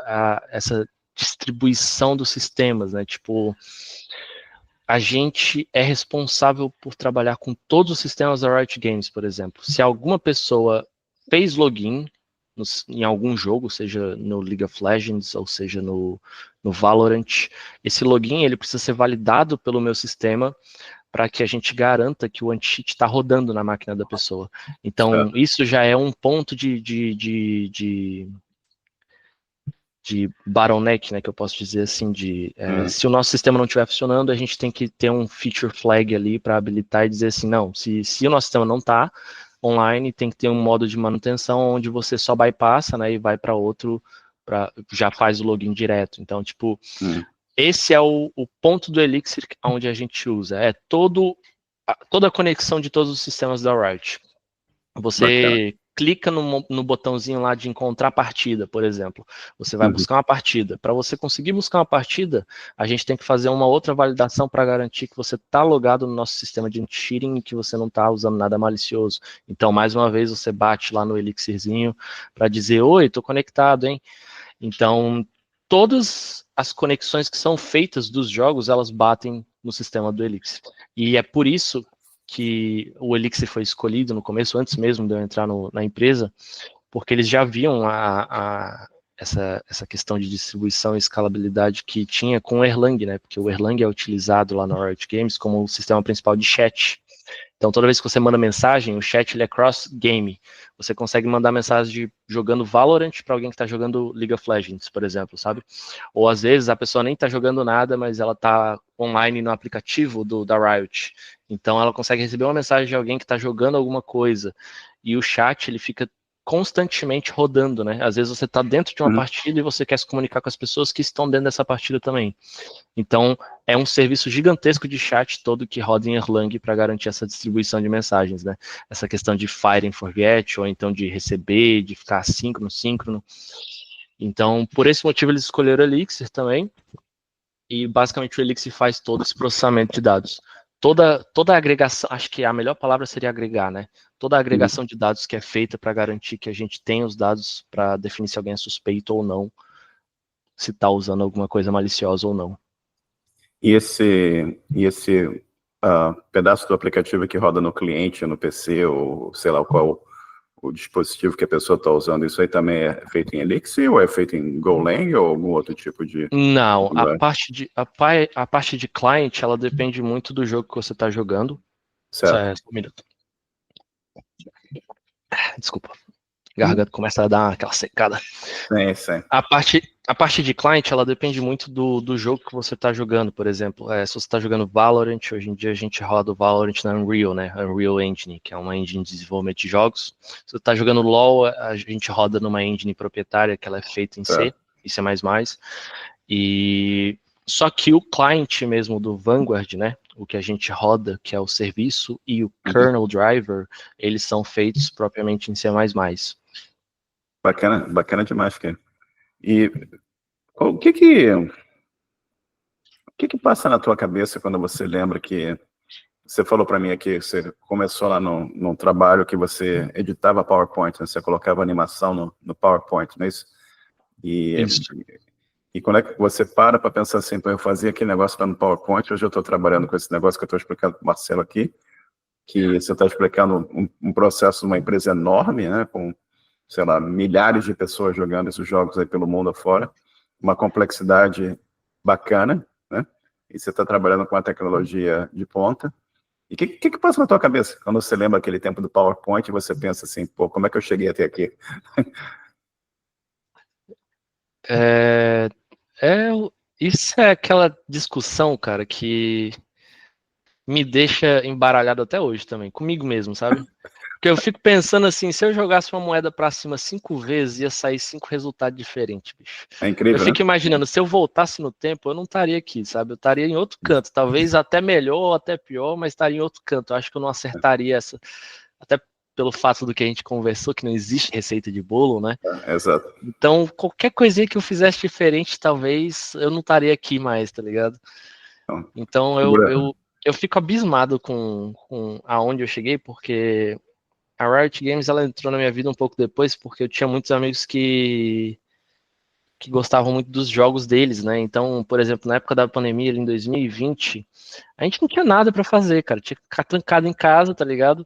essa distribuição dos sistemas, né, tipo, a gente é responsável por trabalhar com todos os sistemas da Riot Games, por exemplo. Se alguma pessoa fez login em algum jogo, seja no League of Legends ou seja no Valorant, esse login ele precisa ser validado pelo meu sistema para que a gente garanta que o anti-cheat está rodando na máquina da pessoa. Então, isso já é um ponto de bottleneck, né, que eu posso dizer assim, se o nosso sistema não estiver funcionando, a gente tem que ter um feature flag ali para habilitar e dizer assim, não, se o nosso sistema não está online, tem que ter um modo de manutenção onde você só bypassa, né, e vai para outro, já faz o login direto. Então, tipo, esse é o ponto do Elixir onde a gente usa, toda a conexão de todos os sistemas da Riot. Você clica no botãozinho lá de encontrar partida, por exemplo. Você vai buscar uma partida. Para você conseguir buscar uma partida, a gente tem que fazer uma outra validação para garantir que você está logado no nosso sistema de anti-cheating e que você não está usando nada malicioso. Então, mais uma vez, você bate lá no Elixirzinho para dizer, oi, estou conectado, hein? Então, todas as conexões que são feitas dos jogos, elas batem no sistema do Elixir. E é por isso que o Elixir foi escolhido no começo, antes mesmo de eu entrar na empresa, porque eles já viam essa questão de distribuição e escalabilidade que tinha com o Erlang, né? Porque o Erlang é utilizado lá no Riot Games como o sistema principal de chat. Então, toda vez que você manda mensagem, o chat ele é cross-game. Você consegue mandar mensagem jogando Valorant para alguém que está jogando League of Legends, por exemplo, sabe? Ou, às vezes, a pessoa nem está jogando nada, mas ela está online no aplicativo da Riot. Então, ela consegue receber uma mensagem de alguém que está jogando alguma coisa. E o chat, ele fica constantemente rodando, né? Às vezes você está dentro de uma partida e você quer se comunicar com as pessoas que estão dentro dessa partida também. Então, é um serviço gigantesco de chat todo que roda em Erlang para garantir essa distribuição de mensagens, né? Essa questão de fire and forget, ou então de receber, de ficar síncrono. Então, por esse motivo, eles escolheram o Elixir também, e basicamente o Elixir faz todo esse processamento de dados. Toda a agregação, acho que a melhor palavra seria agregar, né? Toda a agregação de dados que é feita para garantir que a gente tem os dados para definir se alguém é suspeito ou não, se está usando alguma coisa maliciosa ou não. E esse pedaço do aplicativo que roda no cliente, no PC, ou sei lá qual o dispositivo que a pessoa está usando, isso aí também é feito em Elixir, ou é feito em Golang, ou algum outro tipo de... Não, a parte de client, ela depende muito do jogo que você está jogando. Certo. Só um minuto. Desculpa. A garganta começa a dar aquela secada. Sim. A parte de client, ela depende muito do jogo que você está jogando, por exemplo. Se você está jogando Valorant, hoje em dia a gente roda o Valorant na Unreal, né? Unreal Engine, que é uma engine de desenvolvimento de jogos. Se você está jogando LoL, a gente roda numa engine proprietária, que ela é feita em C, e C++. E só que o client mesmo do Vanguard, né? O que a gente roda, que é o serviço, e o kernel driver, eles são feitos propriamente em C++. Bacana demais, cara. E o que passa na tua cabeça quando você lembra que você falou para mim aqui, você começou lá num trabalho que você editava PowerPoint, né? Você colocava animação no PowerPoint, não é isso? Isso. E quando é que você para pensar assim, eu fazia aquele negócio lá no PowerPoint, hoje eu estou trabalhando com esse negócio que eu estou explicando para o Marcelo aqui, que você está explicando um processo de uma empresa enorme, né, com, sei lá, milhares de pessoas jogando esses jogos aí pelo mundo afora, uma complexidade bacana, né, e você está trabalhando com a tecnologia de ponta. E o que passa na tua cabeça quando você lembra aquele tempo do PowerPoint e você pensa assim, pô, como é que eu cheguei até aqui? Isso é aquela discussão, cara, que me deixa embaralhado até hoje também, comigo mesmo, sabe? Porque eu fico pensando assim, se eu jogasse uma moeda pra cima 5 vezes, ia sair 5 resultados diferentes, bicho. É Eu incrível, né? fico imaginando, se eu voltasse no tempo, eu não estaria aqui, sabe? Eu estaria em outro canto, talvez até melhor ou até pior, mas estaria em outro canto. Eu acho que eu não acertaria essa, até pelo fato do que a gente conversou, que não existe receita de bolo, né? Exato. Então, qualquer coisinha que eu fizesse diferente, talvez eu não estaria aqui mais, tá ligado? Então, eu fico abismado com aonde eu cheguei, porque a Riot Games ela entrou na minha vida um pouco depois, porque eu tinha muitos amigos que que gostavam muito dos jogos deles, né? Então, por exemplo, na época da pandemia, ali em 2020, a gente não tinha nada para fazer, cara. Tinha que ficar trancado em casa, tá ligado?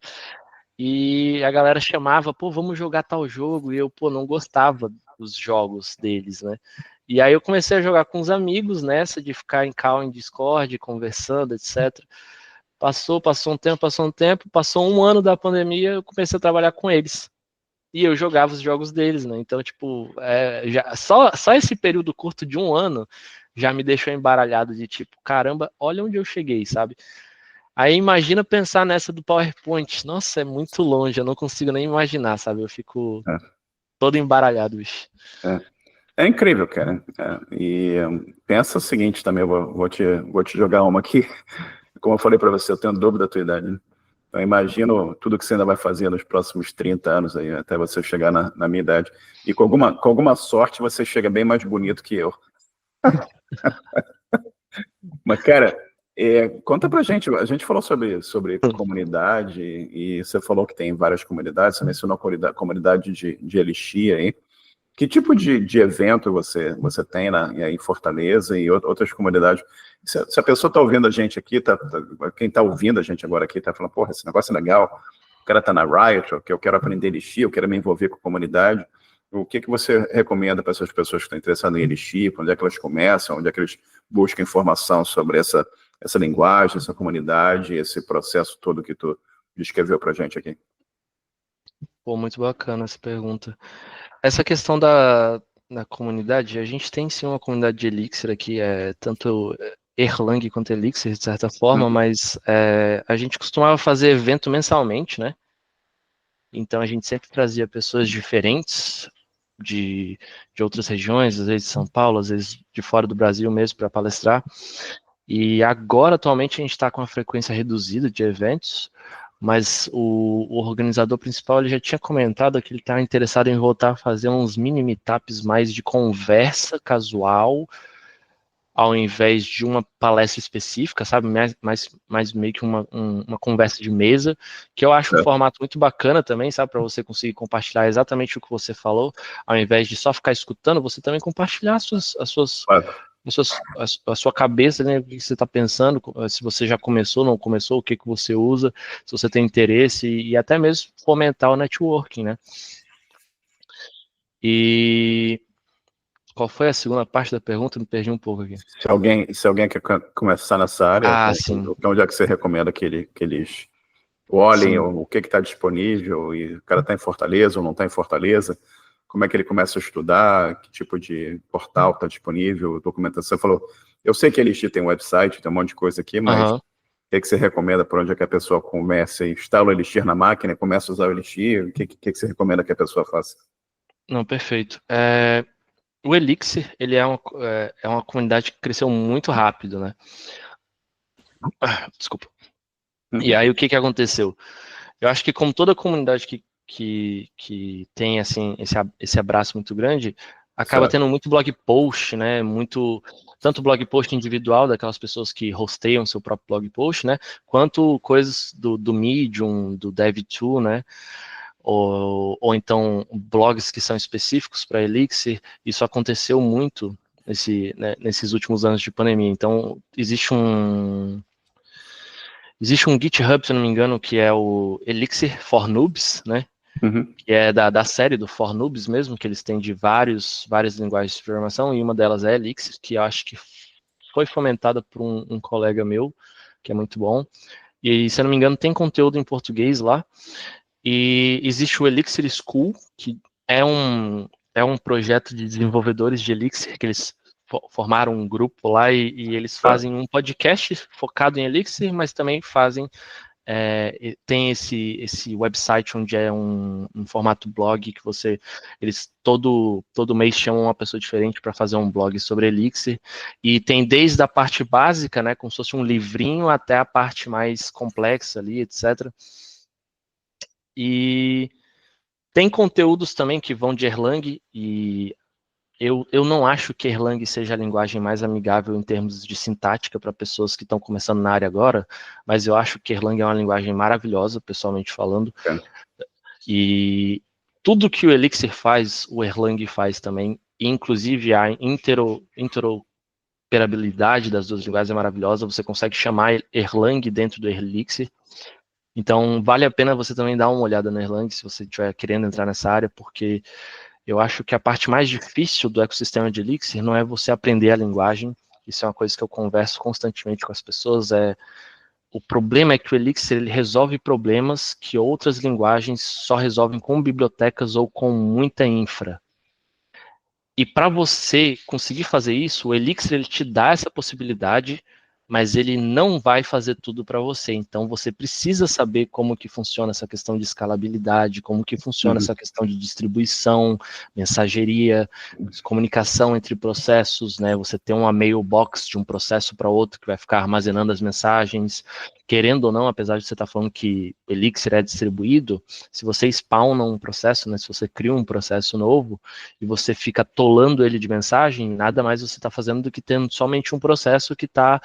E a galera chamava, pô, vamos jogar tal jogo. E eu, pô, não gostava dos jogos deles, né? E aí eu comecei a jogar com os amigos nessa, de ficar em call em Discord, conversando, etc. Passou um tempo, passou um ano da pandemia, eu comecei a trabalhar com eles. E eu jogava os jogos deles, né? Então, tipo, só esse período curto de um ano já me deixou embaralhado de tipo, caramba, olha onde eu cheguei, sabe? Aí imagina pensar nessa do PowerPoint. Nossa, é muito longe, eu não consigo nem imaginar, sabe? Eu fico todo embaralhado, bicho. É incrível, cara. E pensa o seguinte também, eu vou te jogar uma aqui. Como eu falei para você, eu tenho dúvida da tua idade, né? Então, imagino tudo que você ainda vai fazer nos próximos 30 anos aí, até você chegar na minha idade. E com alguma sorte, você chega bem mais bonito que eu. Mas, cara, conta pra gente. A gente falou sobre comunidade e você falou que tem várias comunidades. Você mencionou a comunidade de Elixir aí. Que tipo de evento você tem em Fortaleza e outras comunidades? Se a pessoa está ouvindo a gente aqui, quem está ouvindo a gente agora aqui está falando, porra, esse negócio é legal, o cara está na Riot, ou que eu quero aprender Elixir, eu quero me envolver com a comunidade. O que você recomenda para essas pessoas que estão interessadas em Elixir? Onde é que elas começam? Onde é que eles buscam informação sobre essa linguagem, essa comunidade, esse processo todo que tu descreveu para a gente aqui? Pô, muito bacana essa pergunta. Essa questão da comunidade, a gente tem sim uma comunidade de Elixir aqui, tanto Erlang quanto Elixir, de certa forma, mas a gente costumava fazer evento mensalmente, né? Então a gente sempre trazia pessoas diferentes de outras regiões, às vezes de São Paulo, às vezes de fora do Brasil mesmo, para palestrar. E agora, atualmente, a gente está com uma frequência reduzida de eventos, mas o organizador principal ele já tinha comentado que ele está interessado em voltar a fazer uns mini meetups mais de conversa casual, ao invés de uma palestra específica, sabe? Mais meio que uma conversa de mesa, que eu acho um formato muito bacana também, sabe? Para você conseguir compartilhar exatamente o que você falou, ao invés de só ficar escutando, você também compartilhar a sua cabeça, né, o que você está pensando, se você já começou, não começou, o que você usa, se você tem interesse, e até mesmo fomentar o networking, né? E qual foi a segunda parte da pergunta? Me perdi um pouco aqui. Se alguém quer começar nessa área, sim. onde é que você recomenda que eles olhem o que está disponível, e o cara está em Fortaleza ou não está em Fortaleza, como é que ele começa a estudar, que tipo de portal está disponível, documentação. Você falou, eu sei que Elixir tem um website, tem um monte de coisa aqui, mas o que você recomenda para onde é que a pessoa comece? Instala o Elixir na máquina, começa a usar o Elixir, o que você recomenda que a pessoa faça? Não, perfeito. O Elixir, ele é uma comunidade que cresceu muito rápido, né? Desculpa. E aí, o que aconteceu? Eu acho que como toda comunidade que tem, assim, esse abraço muito grande, acaba tendo muito blog post, né? Tanto blog post individual daquelas pessoas que hosteiam seu próprio blog post, né? Quanto coisas do Medium, do Dev2, né? Ou então blogs que são específicos para Elixir. Isso aconteceu muito nesses últimos anos de pandemia. Então, existe um GitHub, se não me engano, que é o Elixir for Noobs, né? Que é da série do For Noobs mesmo, que eles têm de várias linguagens de programação, e uma delas é Elixir, que eu acho que foi fomentada por um colega meu, que é muito bom. E, se eu não me engano, tem conteúdo em português lá. E existe o Elixir School, que é um projeto de desenvolvedores de Elixir, que eles formaram um grupo lá e eles fazem um podcast focado em Elixir, mas também tem esse website onde é um formato blog que eles todo mês chamam uma pessoa diferente para fazer um blog sobre Elixir, e tem desde a parte básica, né, como se fosse um livrinho, até a parte mais complexa ali, etc. E tem conteúdos também que vão de Erlang, e eu não acho que Erlang seja a linguagem mais amigável em termos de sintática para pessoas que estão começando na área agora, mas eu acho que Erlang é uma linguagem maravilhosa, pessoalmente falando. E tudo que o Elixir faz, o Erlang faz também, e inclusive a interoperabilidade das duas linguagens é maravilhosa, você consegue chamar Erlang dentro do Elixir, então vale a pena você também dar uma olhada no Erlang, se você estiver querendo entrar nessa área, porque eu acho que a parte mais difícil do ecossistema de Elixir não é você aprender a linguagem, isso é uma coisa que eu converso constantemente com as pessoas, o problema é que o Elixir ele resolve problemas que outras linguagens só resolvem com bibliotecas ou com muita infra. E para você conseguir fazer isso, o Elixir ele te dá essa possibilidade, mas ele não vai fazer tudo para você. Então você precisa saber como que funciona essa questão de escalabilidade, como que funciona essa questão de distribuição, mensageria, comunicação entre processos, né? Você tem uma mailbox de um processo para outro que vai ficar armazenando as mensagens. Querendo ou não, apesar de você estar falando que Elixir é distribuído, se você spawna um processo, né? Se você cria um processo novo e você fica tolando ele de mensagem, nada mais você está fazendo do que tendo somente um processo que está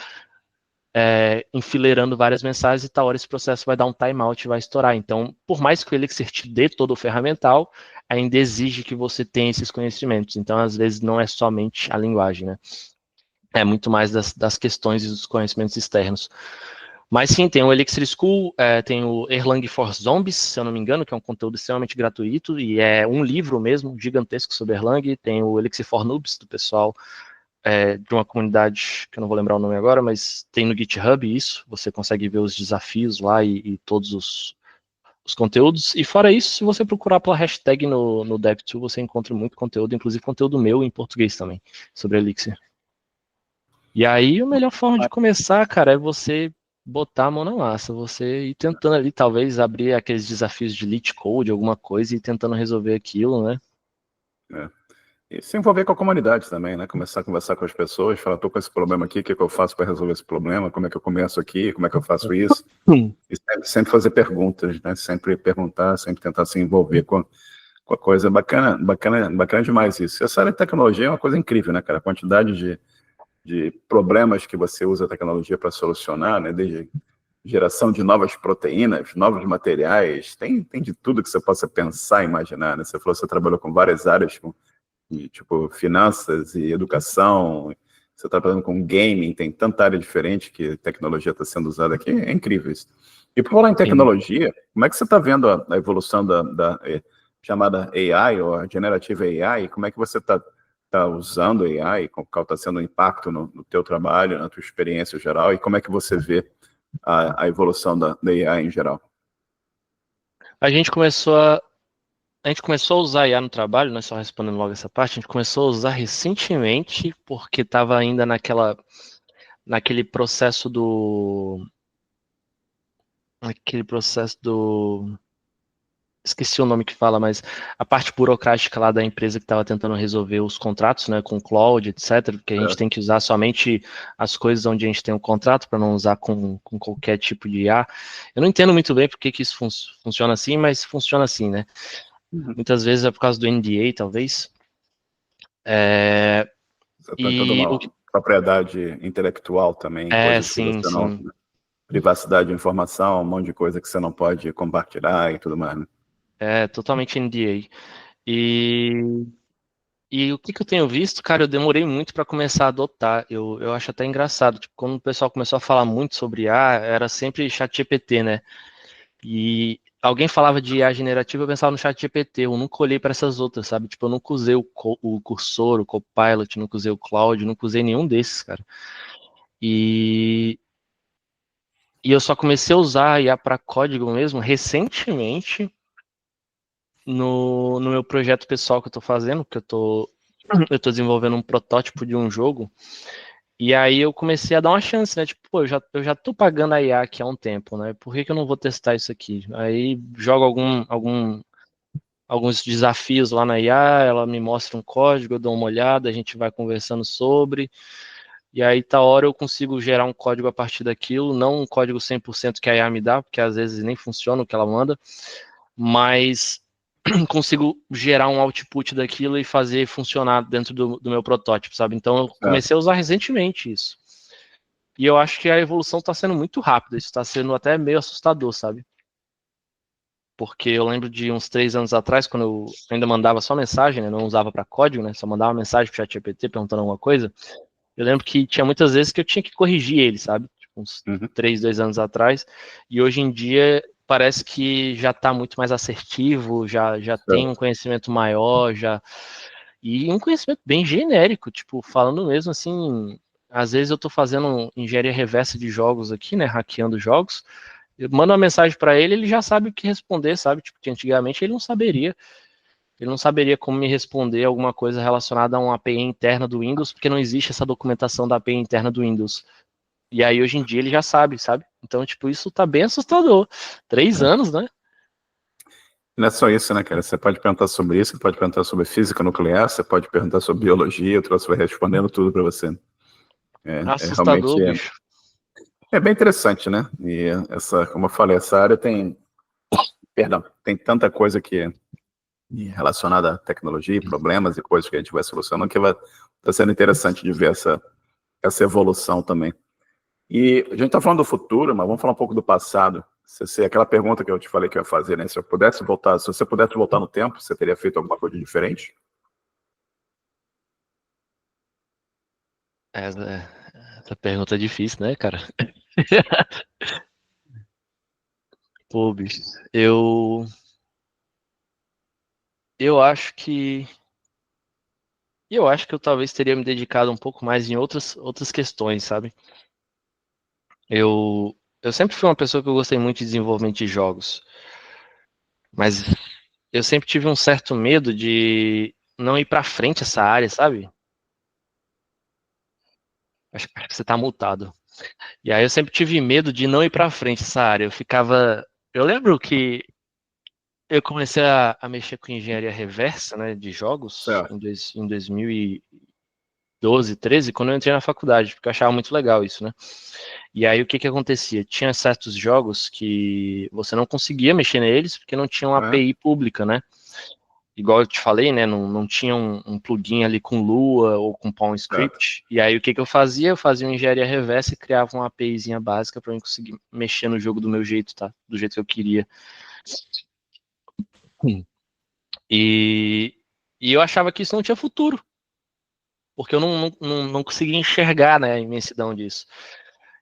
enfileirando várias mensagens e tal hora esse processo vai dar um timeout e vai estourar. Então, por mais que o Elixir te dê todo o ferramental, ainda exige que você tenha esses conhecimentos. Então, às vezes, não é somente a linguagem, né? É muito mais das questões e dos conhecimentos externos. Mas sim, tem o Elixir School, tem o Erlang for Zombies, se eu não me engano, que é um conteúdo extremamente gratuito, e é um livro mesmo, gigantesco sobre Erlang. Tem o Elixir for Noobs, do pessoal de uma comunidade que eu não vou lembrar o nome agora, mas tem no GitHub isso, você consegue ver os desafios lá e todos os conteúdos. E fora isso, se você procurar pela hashtag no DevTool, você encontra muito conteúdo, inclusive conteúdo meu em português também, sobre Elixir. E aí, a melhor forma de começar, cara, é você botar a mão na massa, você ir tentando ali, talvez, abrir aqueles desafios de Lit Code, alguma coisa, e tentando resolver aquilo, né? E se envolver com a comunidade também, né? Começar a conversar com as pessoas, falar, tô com esse problema aqui, o que eu faço para resolver esse problema? Como é que eu começo aqui? Como é que eu faço isso? E sempre fazer perguntas, né? Sempre perguntar, sempre tentar se envolver com a coisa. Bacana demais isso. Essa área de tecnologia é uma coisa incrível, né, cara? A quantidade de problemas que você usa a tecnologia para solucionar, né? Desde geração de novas proteínas, novos materiais, tem de tudo que você possa pensar e imaginar, né? Você falou que você trabalhou com várias áreas, tipo finanças e educação, você está trabalhando com gaming, tem tanta área diferente que a tecnologia está sendo usada aqui, é incrível isso. E por falar em tecnologia, como é que você está vendo a evolução da chamada AI, ou a Generative AI, como é que você está usando AI, qual está sendo o impacto no teu trabalho, na tua experiência geral, e como é que você vê a evolução da AI em geral? A gente começou a usar IA no trabalho, né, só respondendo logo essa parte, a gente começou a usar recentemente, porque estava ainda naquele processo esqueci o nome que fala, mas a parte burocrática lá da empresa que estava tentando resolver os contratos, né, com o cloud, etc, porque a gente tem que usar somente as coisas onde a gente tem um contrato, para não usar com qualquer tipo de IA. Eu não entendo muito bem porque que isso funciona assim, mas funciona assim, né? Muitas vezes é por causa do NDA, talvez. Você tem toda uma propriedade intelectual também, coisas que sim, você não... sim. Privacidade de informação, um monte de coisa que você não pode compartilhar e tudo mais, né? É totalmente NDA. E o que eu tenho visto, cara, eu demorei muito para começar a adotar. Eu acho até engraçado. Tipo, quando o pessoal começou a falar muito sobre IA, era sempre ChatGPT, né? E alguém falava de IA generativa, eu pensava no ChatGPT. Eu nunca olhei para essas outras, sabe? Tipo, eu nunca usei o Cursor, o Copilot, nunca usei o Claude, nunca usei nenhum desses, cara. E eu só comecei a usar a IA para código mesmo recentemente no meu projeto pessoal que eu tô fazendo, que eu tô desenvolvendo um protótipo de um jogo. E aí eu comecei a dar uma chance, né? Tipo, pô, eu já tô pagando a IA aqui há um tempo, né? Por que eu não vou testar isso aqui? Aí jogo alguns desafios lá na IA, ela me mostra um código, eu dou uma olhada, a gente vai conversando sobre, e aí tá hora eu consigo gerar um código a partir daquilo, não um código 100% que a IA me dá, porque às vezes nem funciona o que ela manda, mas consigo gerar um output daquilo e fazer funcionar dentro do meu protótipo, sabe? Então eu comecei a usar recentemente isso. E eu acho que a evolução está sendo muito rápida, isso está sendo até meio assustador, sabe? porque eu lembro de uns 3 anos atrás, quando eu ainda mandava só mensagem, né, não usava para código, né, só mandava mensagem pro ChatGPT perguntando alguma coisa. Eu lembro que tinha muitas vezes que eu tinha que corrigir ele, sabe? Tipo, uns 3, 2 anos atrás. E hoje em dia parece que já está muito mais assertivo, já tem um conhecimento maior, e um conhecimento bem genérico, tipo, falando mesmo assim, às vezes eu estou fazendo engenharia reversa de jogos aqui, né, hackeando jogos, eu mando uma mensagem para ele, ele já sabe o que responder, sabe? Tipo, que antigamente ele não saberia. Ele não saberia como me responder alguma coisa relacionada a uma API interna do Windows, porque não existe essa documentação da API interna do Windows. E aí, hoje em dia, ele já sabe, sabe? Então, tipo, isso tá bem assustador. 3 anos, né? Não é só isso, né, cara? Você pode perguntar sobre isso, você pode perguntar sobre física nuclear, você pode perguntar sobre biologia, o troço vai respondendo tudo para você. Assustador, Realmente bicho. é bem interessante, né? E como eu falei, essa área tem tanta coisa que relacionada à tecnologia, problemas e coisas que a gente vai solucionando, que tá sendo interessante de ver essa evolução também. E a gente está falando do futuro, mas vamos falar um pouco do passado. Aquela pergunta que eu te falei que eu ia fazer, né? Se você pudesse voltar no tempo, você teria feito alguma coisa diferente? Essa pergunta é difícil, né, cara? Pô, bicho, eu acho que eu talvez teria me dedicado um pouco mais em outras questões, sabe? Eu sempre fui uma pessoa que eu gostei muito de desenvolvimento de jogos, mas eu sempre tive um certo medo de não ir pra frente essa área, sabe? Acho que você tá multado. E aí eu sempre tive medo de não ir pra frente essa área. Eu lembro que eu comecei a mexer com engenharia reversa, né, de jogos Certo. em 2012, 13, quando eu entrei na faculdade, porque eu achava muito legal isso, né? E aí o que acontecia? Tinha certos jogos que você não conseguia mexer neles porque não tinha uma API pública, né? Igual eu te falei, né? Não tinha um plugin ali com Lua ou com Palm Certo. Script. E aí o que eu fazia? Eu fazia uma engenharia reversa e criava uma APIzinha básica para eu conseguir mexer no jogo do meu jeito, tá? Do jeito que eu queria. E, e eu achava que isso não tinha futuro, porque eu não conseguia enxergar, né, a imensidão disso.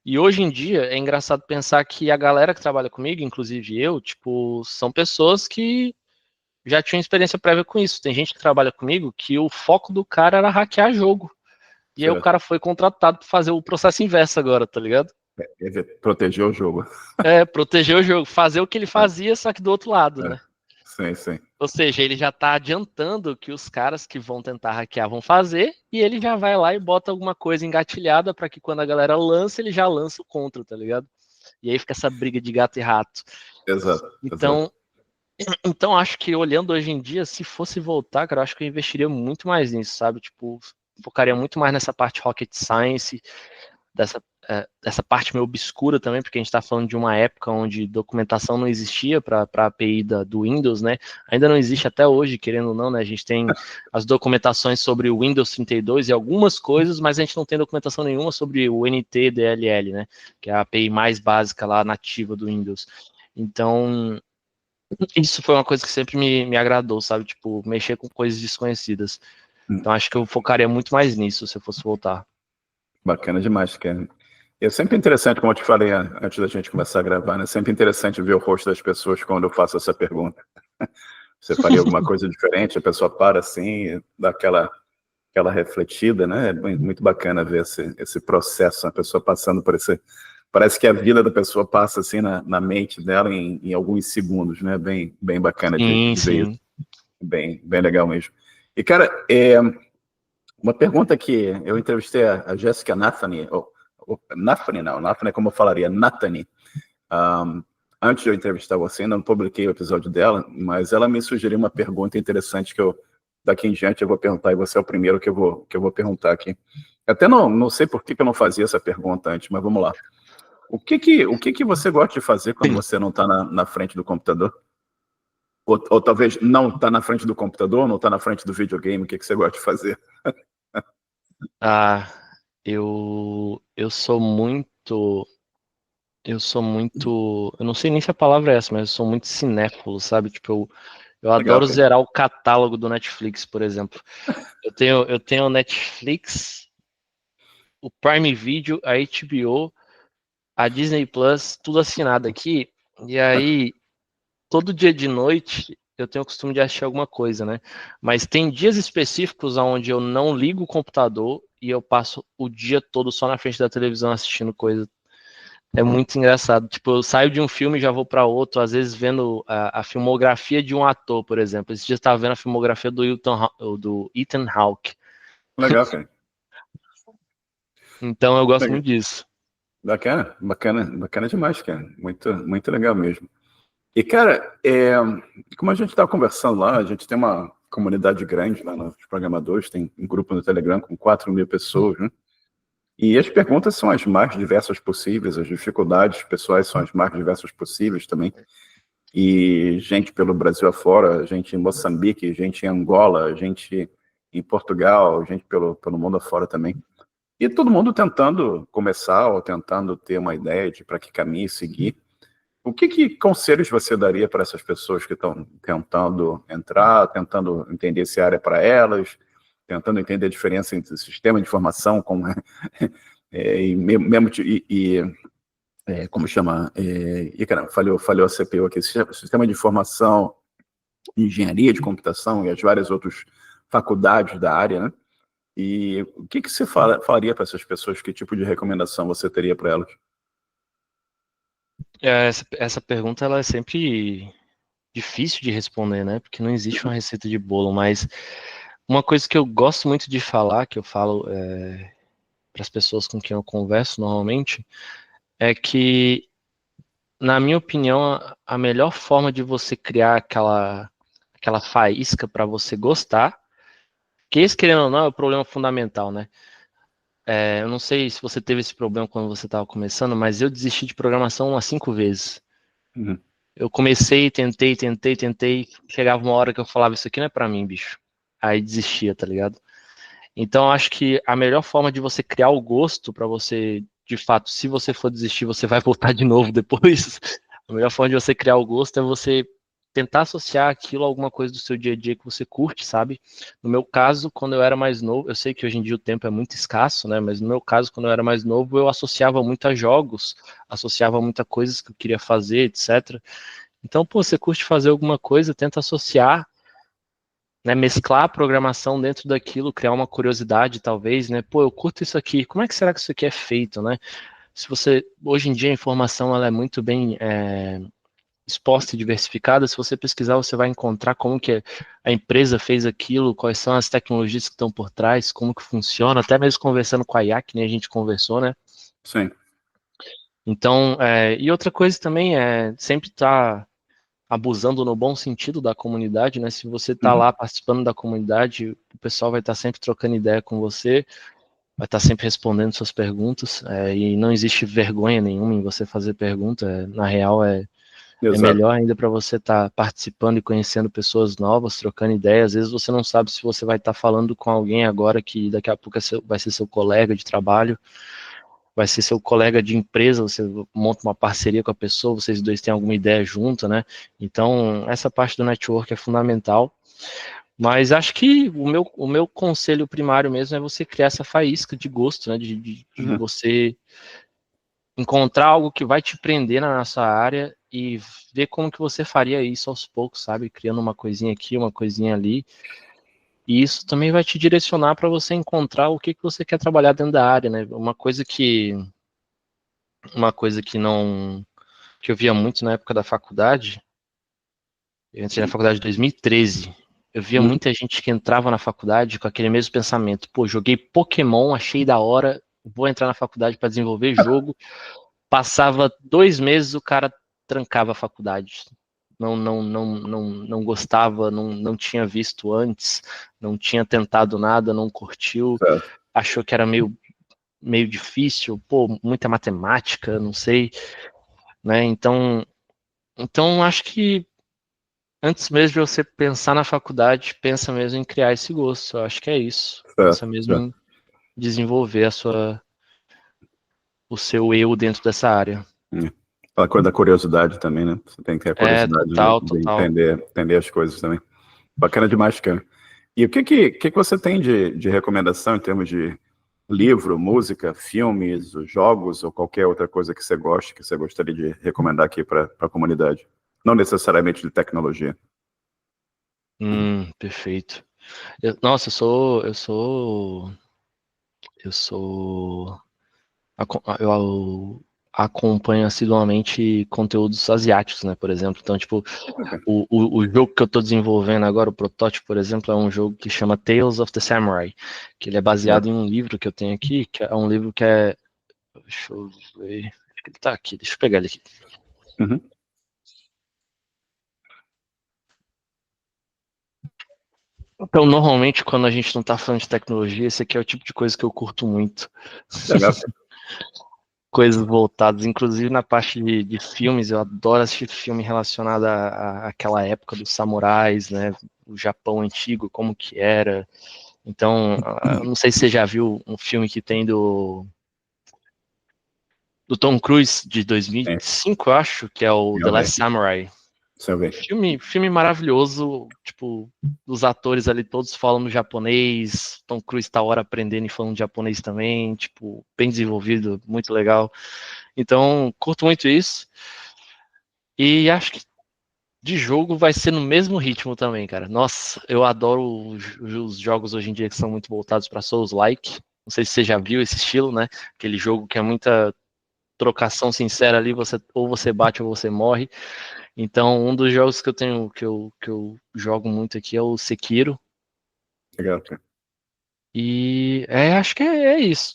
E hoje em dia é engraçado pensar que a galera que trabalha comigo, inclusive eu, tipo, são pessoas que já tinham experiência prévia com isso. Tem gente que trabalha comigo que o foco do cara era hackear jogo. E aí o Certo. cara foi contratado para fazer o processo inverso agora, tá ligado? Proteger o jogo. Proteger o jogo, fazer o que ele fazia, só que do outro lado, né? Sim, sim. Ou seja, ele já tá adiantando o que os caras que vão tentar hackear vão fazer, e ele já vai lá e bota alguma coisa engatilhada para que quando a galera lança, ele já lança o contra, tá ligado? E aí fica essa briga de gato e rato. Exato. Então, acho que olhando hoje em dia, se fosse voltar, cara, eu acho que eu investiria muito mais nisso, sabe? Tipo, focaria muito mais nessa parte rocket science, dessa parte meio obscura também, porque a gente está falando de uma época onde documentação não existia para a API do Windows, né? Ainda não existe até hoje, querendo ou não, né? A gente tem as documentações sobre o Windows 32 e algumas coisas, mas a gente não tem documentação nenhuma sobre o NTDLL, né? Que é a API mais básica lá, nativa do Windows. Então, isso foi uma coisa que sempre me agradou, sabe? Tipo, mexer com coisas desconhecidas. Então, acho que eu focaria muito mais nisso se eu fosse voltar. Bacana demais, cara. É sempre interessante, como eu te falei antes da gente começar a gravar, né? É sempre interessante ver o rosto das pessoas quando eu faço essa pergunta. Você faria alguma coisa diferente? A pessoa para assim, dá aquela refletida, né? É muito bacana ver esse processo, a pessoa passando por esse... Parece que a vida da pessoa passa assim na mente dela em alguns segundos, né? Bem bacana Sim, de ver isso. sim. Bem legal mesmo. E, cara, uma pergunta que eu entrevistei a Jessica Nathany, Nathany não, Nathany como eu falaria, Nathany, um, antes de eu entrevistar você, ainda não publiquei o episódio dela, mas ela me sugeriu uma pergunta interessante que daqui em diante eu vou perguntar, e você é o primeiro que eu vou perguntar aqui. Até não sei por que eu não fazia essa pergunta antes, mas vamos lá. O que você gosta de fazer quando você não está na frente do computador? Ou talvez não está na frente do computador, não está na frente do videogame, o que você gosta de fazer? Ah, eu sou muito. Eu sou muito. Eu não sei nem se a palavra é essa, mas eu sou muito cinéfilo, sabe? Tipo, eu Legal, adoro cara. zerar o catálogo do Netflix, por exemplo. Eu tenho o Netflix, o Prime Video, a HBO, a Disney Plus, tudo assinado aqui. E aí, todo dia de noite, eu tenho o costume de assistir alguma coisa, né? Mas tem dias específicos onde eu não ligo o computador e eu passo o dia todo só na frente da televisão assistindo coisa. É muito engraçado. Tipo, eu saio de um filme e já vou para outro, às vezes vendo a filmografia de um ator, por exemplo. Esse dia eu estava vendo a filmografia do Ethan Hawke. Legal, cara. Então eu gosto Legal. muito disso. Bacana, bacana, bacana demais, cara. Muito, muito legal mesmo. E, cara, como a gente estava conversando lá, a gente tem uma comunidade grande lá nos programadores, tem um grupo no Telegram com 4.000 pessoas, né? E as perguntas são as mais diversas possíveis, as dificuldades pessoais são as mais diversas possíveis também. E gente pelo Brasil afora, gente em Moçambique, gente em Angola, gente em Portugal, gente pelo mundo afora também. E todo mundo tentando começar ou tentando ter uma ideia de para que caminho seguir. O que conselhos você daria para essas pessoas que estão tentando entrar, tentando entender se a área é para elas, tentando entender a diferença entre o sistema de informação, como e mesmo como chama? E caramba, falhou a CPU aqui, sistema de informação, engenharia de computação e as várias outras faculdades da área, né? E o que você falaria para essas pessoas? Que tipo de recomendação você teria para elas? Essa pergunta ela é sempre difícil de responder, né? Porque não existe uma receita de bolo, mas uma coisa que eu gosto muito de falar, que eu falo para as pessoas com quem eu converso normalmente, é que, na minha opinião, a melhor forma de você criar aquela faísca para você gostar, que esse, querendo ou não, é o problema fundamental, né? Eu não sei se você teve esse problema quando você estava começando, mas eu desisti de programação umas 5 vezes. Uhum. Eu comecei, tentei, chegava uma hora que eu falava, isso aqui não é para mim, bicho. Aí desistia, tá ligado? Então, acho que a melhor forma de você criar o gosto para você, de fato, se você for desistir, você vai voltar de novo depois. A melhor forma de você criar o gosto é você tentar associar aquilo a alguma coisa do seu dia a dia que você curte, sabe? No meu caso, quando eu era mais novo, eu sei que hoje em dia o tempo é muito escasso, né? Mas no meu caso, quando eu era mais novo, eu associava muito a jogos, associava muito a coisas que eu queria fazer, etc. Então, pô, você curte fazer alguma coisa, tenta associar, né, mesclar a programação dentro daquilo, criar uma curiosidade, talvez, né? Pô, eu curto isso aqui, como é que será que isso aqui é feito, né? Se você, hoje em dia a informação ela é muito bem exposta e diversificada, se você pesquisar você vai encontrar como que a empresa fez aquilo, quais são as tecnologias que estão por trás, como que funciona, até mesmo conversando com a IA, que nem a gente conversou, né? Sim. Então, e outra coisa também é sempre estar abusando no bom sentido da comunidade, né? Se você está Uhum. lá participando da comunidade, o pessoal vai estar sempre trocando ideia com você, vai estar sempre respondendo suas perguntas, e não existe vergonha nenhuma em você fazer pergunta. Na real, é Exato. melhor ainda para você estar participando e conhecendo pessoas novas, trocando ideias. Às vezes você não sabe se você vai estar falando com alguém agora que daqui a pouco vai ser seu colega de trabalho, vai ser seu colega de empresa, você monta uma parceria com a pessoa, vocês dois têm alguma ideia junto, né? Então, essa parte do network é fundamental. Mas acho que o meu conselho primário mesmo é você criar essa faísca de gosto, né? De Uhum. você encontrar algo que vai te prender na nossa área e ver como que você faria isso aos poucos, sabe? Criando uma coisinha aqui, uma coisinha ali. E isso também vai te direcionar para você encontrar o que que você quer trabalhar dentro da área, né? Uma coisa que eu via muito na época da faculdade, eu entrei na faculdade em 2013. Eu via Uhum. muita gente que entrava na faculdade com aquele mesmo pensamento. Pô, joguei Pokémon, achei da hora, vou entrar na faculdade para desenvolver jogo. Passava 2 meses, o cara trancava a faculdade. Não gostava, não tinha visto antes, não tinha tentado nada, não curtiu, Certo. achou que era meio difícil, pô, muita matemática, não sei, né? Então acho que antes mesmo de você pensar na faculdade, pensa mesmo em criar esse gosto. Eu acho que é isso. Pensa Certo. mesmo Certo. em desenvolver o seu eu dentro dessa área. Aquela coisa da curiosidade também, né? Você tem que ter a curiosidade de Total. entender as coisas também. Bacana demais, cara. E o que você tem de recomendação em termos de livro, música, filmes, jogos ou qualquer outra coisa que você goste, que você gostaria de recomendar aqui para a comunidade? Não necessariamente de tecnologia. Perfeito. Nossa, eu acompanho assiduamente conteúdos asiáticos, né, por exemplo. Então, tipo, o jogo que eu tô desenvolvendo agora, o protótipo, por exemplo, é um jogo que chama Tales of the Samurai, que ele é baseado em um livro que eu tenho aqui, que é um livro que é... Deixa eu ver... Acho que ele tá aqui, deixa eu pegar ele aqui. Uhum. Então, normalmente, quando a gente não tá falando de tecnologia, esse aqui é o tipo de coisa que eu curto muito. Legal. Coisas voltadas, inclusive na parte de filmes, eu adoro assistir filme relacionado àquela época dos samurais, né, o Japão antigo, como que era. Então, não sei se você já viu um filme que tem do Tom Cruise, de 2005, eu acho, que é o The Last Samurai. Deixa eu ver. Filme maravilhoso, tipo, os atores ali todos falando japonês, Tom Cruise tá hora aprendendo e falando japonês também, tipo, bem desenvolvido, muito legal. Então, curto muito isso. E acho que de jogo vai ser no mesmo ritmo também, cara. Nossa, eu adoro os jogos hoje em dia que são muito voltados para Souls-like. Não sei se você já viu esse estilo, né? Aquele jogo que é muita trocação sincera ali, ou você bate ou você morre. Então, um dos jogos que eu tenho, que eu jogo muito aqui é o Sekiro. Legal, cara. E acho que é isso.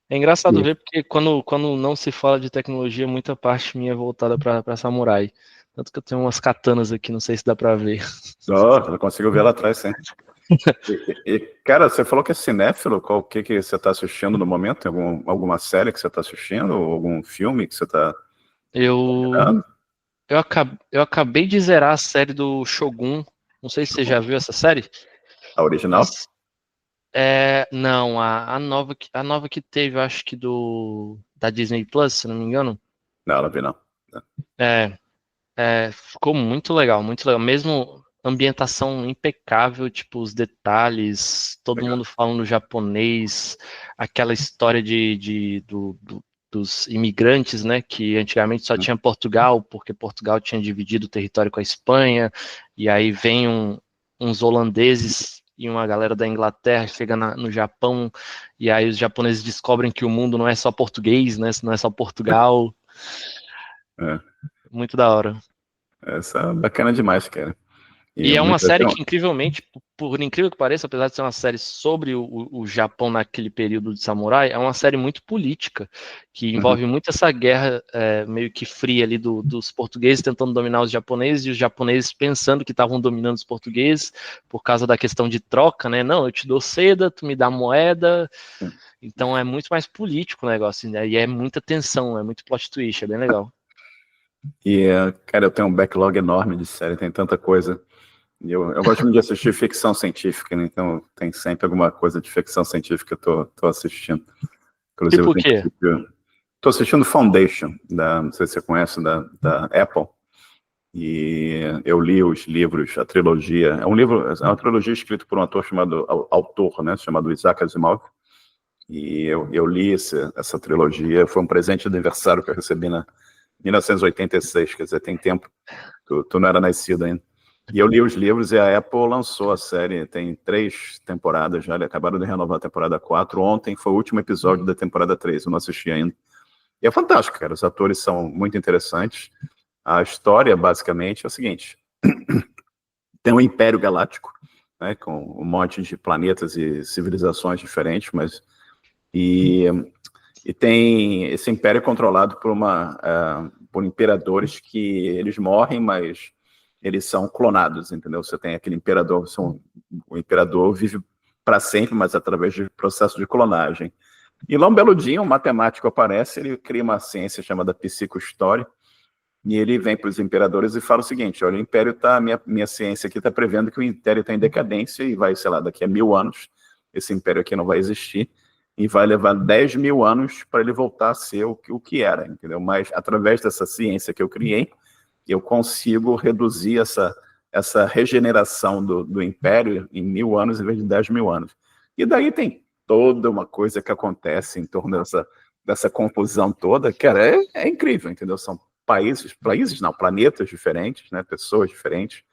É engraçado ver porque quando não se fala de tecnologia, muita parte minha é voltada para samurai. Tanto que eu tenho umas katanas aqui, não sei se dá para ver. Eu consigo ver lá atrás, sim. Cara, você falou que é cinéfilo, o que você está assistindo no momento? Tem alguma série que você está assistindo? Ou algum filme que você está... Eu acabei de zerar a série do Shogun. Não sei se você já viu essa série. A original? Não, a nova que teve, eu acho que da Disney Plus, se não me engano. Não, não vi não. Ficou muito legal, muito legal. Mesmo ambientação impecável, tipo, os detalhes, todo mundo falando japonês, aquela história dos imigrantes, né, que antigamente só tinha Portugal, porque Portugal tinha dividido o território com a Espanha, e aí vem uns holandeses e uma galera da Inglaterra chega no Japão, e aí os japoneses descobrem que o mundo não é só português, né, não é só Portugal. Muito da hora. Essa é bacana demais, cara. E é uma série que, incrivelmente, por incrível que pareça, apesar de ser uma série sobre o Japão naquele período de samurai, é uma série muito política, que envolve muito essa guerra meio que fria ali dos portugueses tentando dominar os japoneses, e os japoneses pensando que estavam dominando os portugueses por causa da questão de troca, né? Não, eu te dou seda, tu me dá moeda. Então é muito mais político o negócio, né? E é muita tensão, é muito plot twist, é bem legal. E, cara, eu tenho um backlog enorme de série, tem tanta coisa. E eu gosto muito de assistir ficção científica, né? Então tem sempre alguma coisa de ficção científica que eu tô assistindo. Inclusive, tipo o quê? Tô assistindo Foundation, não sei se você conhece, da Apple. E eu li os livros, a trilogia. É uma trilogia escrita por um autor, né? Chamado Isaac Asimov. E eu li essa trilogia, foi um presente de aniversário que eu recebi na 1986, quer dizer, tem tempo, tu não era nascido ainda. E eu li os livros e a Apple lançou a série, tem 3 temporadas já, acabaram de renovar a temporada 4, ontem foi o último episódio da temporada 3, eu não assisti ainda. E é fantástico, cara, os atores são muito interessantes. A história, basicamente, é o seguinte, tem um Império Galáctico, né, com um monte de planetas e civilizações diferentes, mas... E tem esse império controlado por imperadores que eles morrem, mas eles são clonados, entendeu? Você tem aquele imperador, o imperador vive para sempre, mas através de processo de clonagem. E lá um belo dia, um matemático aparece, ele cria uma ciência chamada psicohistória, e ele vem para os imperadores e fala o seguinte: olha, o império minha ciência aqui está prevendo que o império está em decadência e vai, sei lá, daqui a 1000 anos, esse império aqui não vai existir. e vai levar 10 mil anos para ele voltar a ser o que era, entendeu? Mas através dessa ciência que eu criei, eu consigo reduzir essa regeneração do Império em 1000 anos em vez de 10 mil anos. E daí tem toda uma coisa que acontece em torno dessa confusão toda, cara, é incrível, entendeu? São países não, planetas diferentes, né? Pessoas diferentes,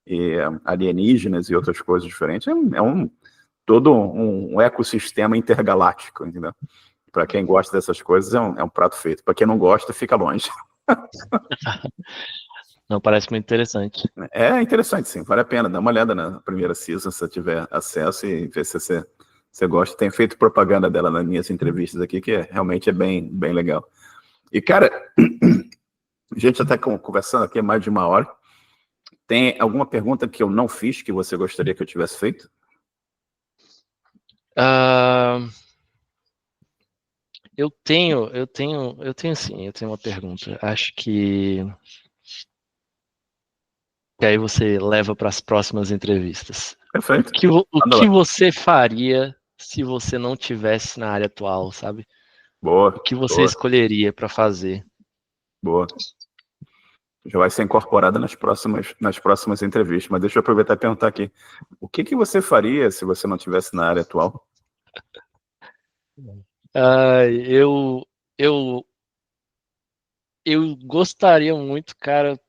e alienígenas e outras coisas diferentes. Todo um ecossistema intergaláctico, entendeu? Para quem gosta dessas coisas, é um prato feito. Para quem não gosta, fica longe. Não, parece muito interessante. É interessante, sim. Vale a pena. Dá uma olhada na primeira season, se você tiver acesso, e ver se você gosta. Tem feito propaganda dela nas minhas entrevistas aqui, que realmente é bem, bem legal. E, cara, a gente até conversando aqui há mais de uma hora. Tem alguma pergunta que eu não fiz que você gostaria que eu tivesse feito? Eu tenho sim, eu tenho uma pergunta. Acho que aí você leva para as próximas entrevistas. Perfeito. O que você faria se você não tivesse na área atual, sabe? Boa. O que você escolheria para fazer? Boa. Já vai ser incorporada nas próximas entrevistas. Mas deixa eu aproveitar e perguntar aqui. O que você faria se você não estivesse na área atual? Eu gostaria muito, cara,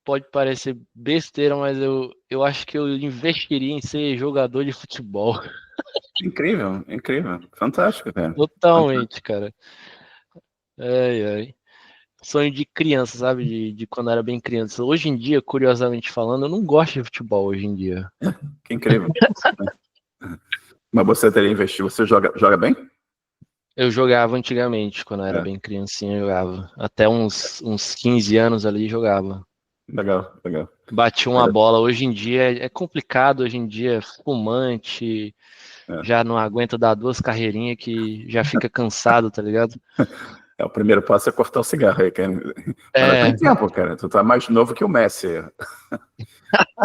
pode parecer besteira, mas eu acho que eu investiria em ser jogador de futebol. Incrível, incrível. Fantástico, cara. Totalmente, cara. Ai, ai. Sonho de criança, sabe? De quando era bem criança. Hoje em dia, curiosamente falando, eu não gosto de futebol hoje em dia. Que incrível. Mas você teria investido. Você joga bem? Eu jogava antigamente, quando eu era bem criancinha, eu jogava. Até uns 15 anos ali, jogava. Legal, legal. Bati uma bola. Hoje em dia é complicado, hoje em dia fumante, já não aguenta dar 2 carreirinhas que já fica cansado, tá ligado? O primeiro passo é cortar o cigarro aí, cara. Mas tem tempo, cara. Tu tá mais novo que o Messi.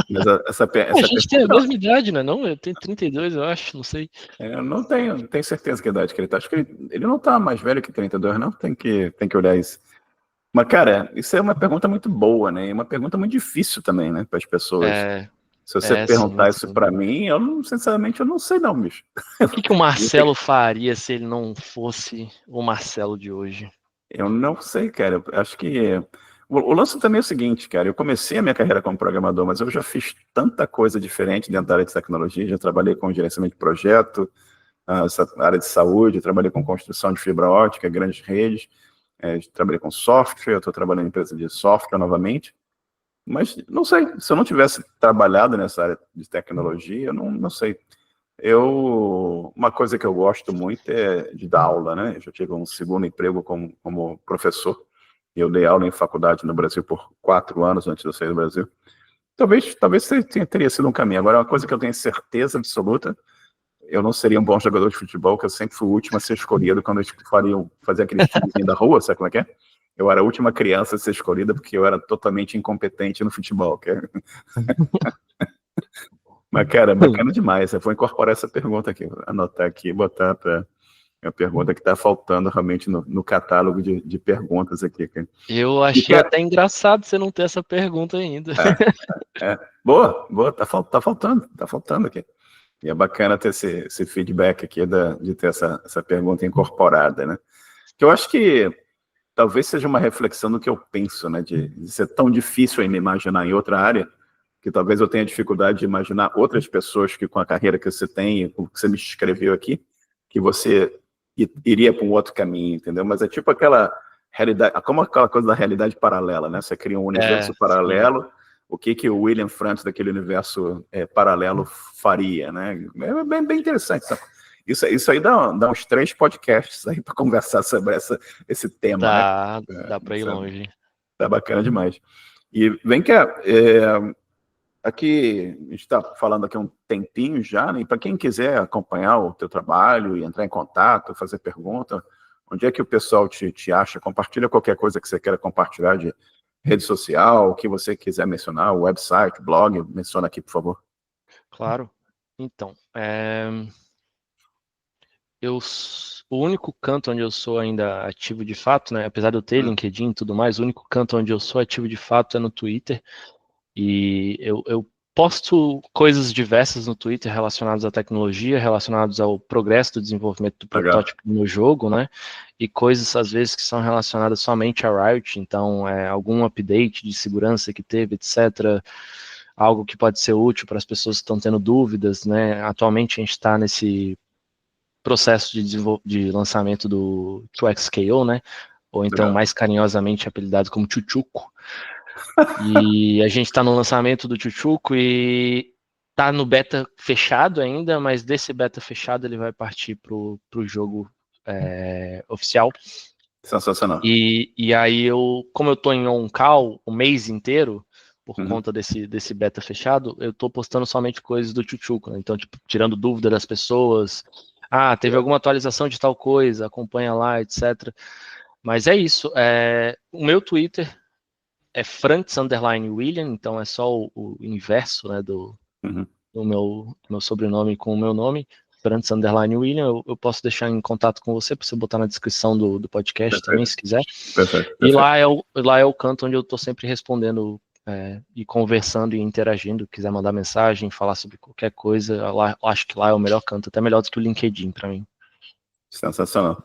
Mas a gente tem a mesma idade, né? Não, eu tenho 32, eu acho, não sei. Eu não tenho certeza que idade que ele tá. Acho que ele não tá mais velho que 32, não. Tem que olhar isso. Mas, cara, isso é uma pergunta muito boa, né? E uma pergunta muito difícil também, né? Para as pessoas. Se você perguntar isso para mim, sinceramente, eu não sei não, bicho. O que o Marcelo faria se ele não fosse o Marcelo de hoje? Eu não sei, cara. Eu acho que o lance também é o seguinte, cara. Eu comecei a minha carreira como programador, mas eu já fiz tanta coisa diferente dentro da área de tecnologia. Já trabalhei com gerenciamento de projeto, essa área de saúde, trabalhei com construção de fibra ótica, grandes redes, trabalhei com software, eu estou trabalhando em empresa de software novamente. Mas não sei, se eu não tivesse trabalhado nessa área de tecnologia, eu não sei. Uma coisa que eu gosto muito é de dar aula, né? Eu já tive um segundo emprego como professor. Eu dei aula em faculdade no Brasil por 4 anos antes de eu sair do Brasil. Talvez teria sido um caminho. Agora, uma coisa que eu tenho certeza absoluta, eu não seria um bom jogador de futebol, que eu sempre fui o último a ser escolhido quando eles fazer aqueles timezinhos da rua, sabe como é que é? Eu era a última criança a ser escolhida porque eu era totalmente incompetente no futebol. Mas, cara, bacana demais. Eu vou incorporar essa pergunta aqui, anotar aqui e botar para a pergunta que está faltando realmente no catálogo de perguntas aqui. Cara. Eu achei até engraçado você não ter essa pergunta ainda. Boa, tá faltando aqui. E é bacana ter esse feedback aqui de ter essa pergunta incorporada, né? Que eu acho que talvez seja uma reflexão do que eu penso, né? De ser tão difícil em me imaginar em outra área, que talvez eu tenha dificuldade de imaginar outras pessoas que com a carreira que você tem, com o que você me escreveu aqui, que você iria para um outro caminho, entendeu? Mas é tipo aquela realidade, como aquela coisa da realidade paralela, né? Você cria um universo paralelo, sim. O que o William Frantz daquele universo paralelo faria, né? É bem interessante. Isso aí dá uns 3 podcasts aí para conversar sobre esse tema, né? Dá para ir longe. Tá bacana demais. E vem cá, aqui, a gente está falando aqui um tempinho já, né? E para quem quiser acompanhar o teu trabalho e entrar em contato, fazer pergunta, onde é que o pessoal te acha? Compartilha qualquer coisa que você queira compartilhar de rede social, o que você quiser mencionar, o website, blog, menciona aqui, por favor. Claro. Então, o único canto onde eu sou ainda ativo de fato, né? Apesar de eu ter LinkedIn e tudo mais, o único canto onde eu sou ativo de fato é no Twitter. E eu posto coisas diversas no Twitter relacionadas à tecnologia, relacionadas ao progresso do desenvolvimento do protótipo do meu jogo, né? E coisas, às vezes, que são relacionadas somente a Riot, então, algum update de segurança que teve, etc., algo que pode ser útil para as pessoas que estão tendo dúvidas, né? Atualmente a gente está nesse processo de lançamento do 2XKO, né? Ou então mais carinhosamente apelidado como Chuchuco. E a gente está no lançamento do Chuchuco e tá no beta fechado ainda, mas desse beta fechado ele vai partir pro jogo oficial. Sensacional. E aí como eu tô em on-call o mês inteiro, por conta desse beta fechado, eu tô postando somente coisas do Chuchuco, né? Então, tipo, tirando dúvida das pessoas. Teve alguma atualização de tal coisa, acompanha lá, etc. Mas é isso. O meu Twitter é Frantz_William, então é só o inverso, né, do meu sobrenome com o meu nome, Frantz_William. Eu posso deixar em contato com você para você botar na descrição do podcast também, se quiser. Perfeito. E lá é o canto onde eu estou sempre respondendo e conversando e interagindo. Quiser mandar mensagem, falar sobre qualquer coisa, acho que lá é o melhor canto, até melhor do que o LinkedIn para mim. Sensacional.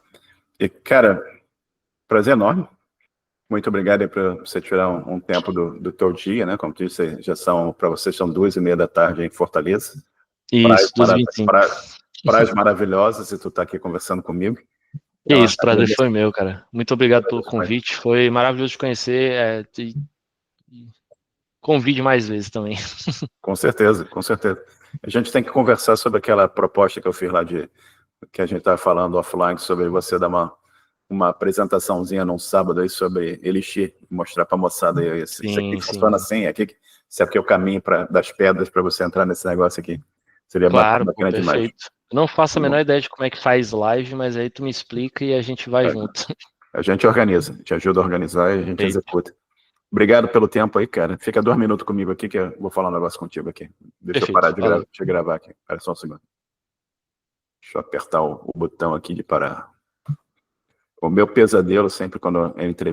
E, cara, prazer enorme. Muito obrigado aí por você tirar um tempo do teu dia, né? Como tu disse, para vocês são 2h30 da tarde em Fortaleza. Isso, 2h25. Praias maravilhosas, e tu tá aqui conversando comigo. Isso, prazer foi meu, cara. Muito obrigado pelo convite. Foi maravilhoso te conhecer. Convide mais vezes também. Com certeza, com certeza. A gente tem que conversar sobre aquela proposta que eu fiz lá que a gente estava falando offline, sobre você dar uma apresentaçãozinha num sábado aí sobre Elixir, mostrar para a moçada aí, isso aqui funciona assim, isso aqui é o caminho das pedras para você entrar nesse negócio aqui. Seria bacana demais. Perfeito. Eu não faço a menor ideia de como é que faz live, mas aí tu me explica e a gente vai junto. A gente organiza, te ajuda a organizar e a gente executa. Obrigado pelo tempo aí, cara. Fica 2 minutos comigo aqui que eu vou falar um negócio contigo aqui. Deixa eu parar de gravar aqui. Espera só um segundo. Deixa eu apertar o botão aqui de parar. O meu pesadelo sempre quando eu entrei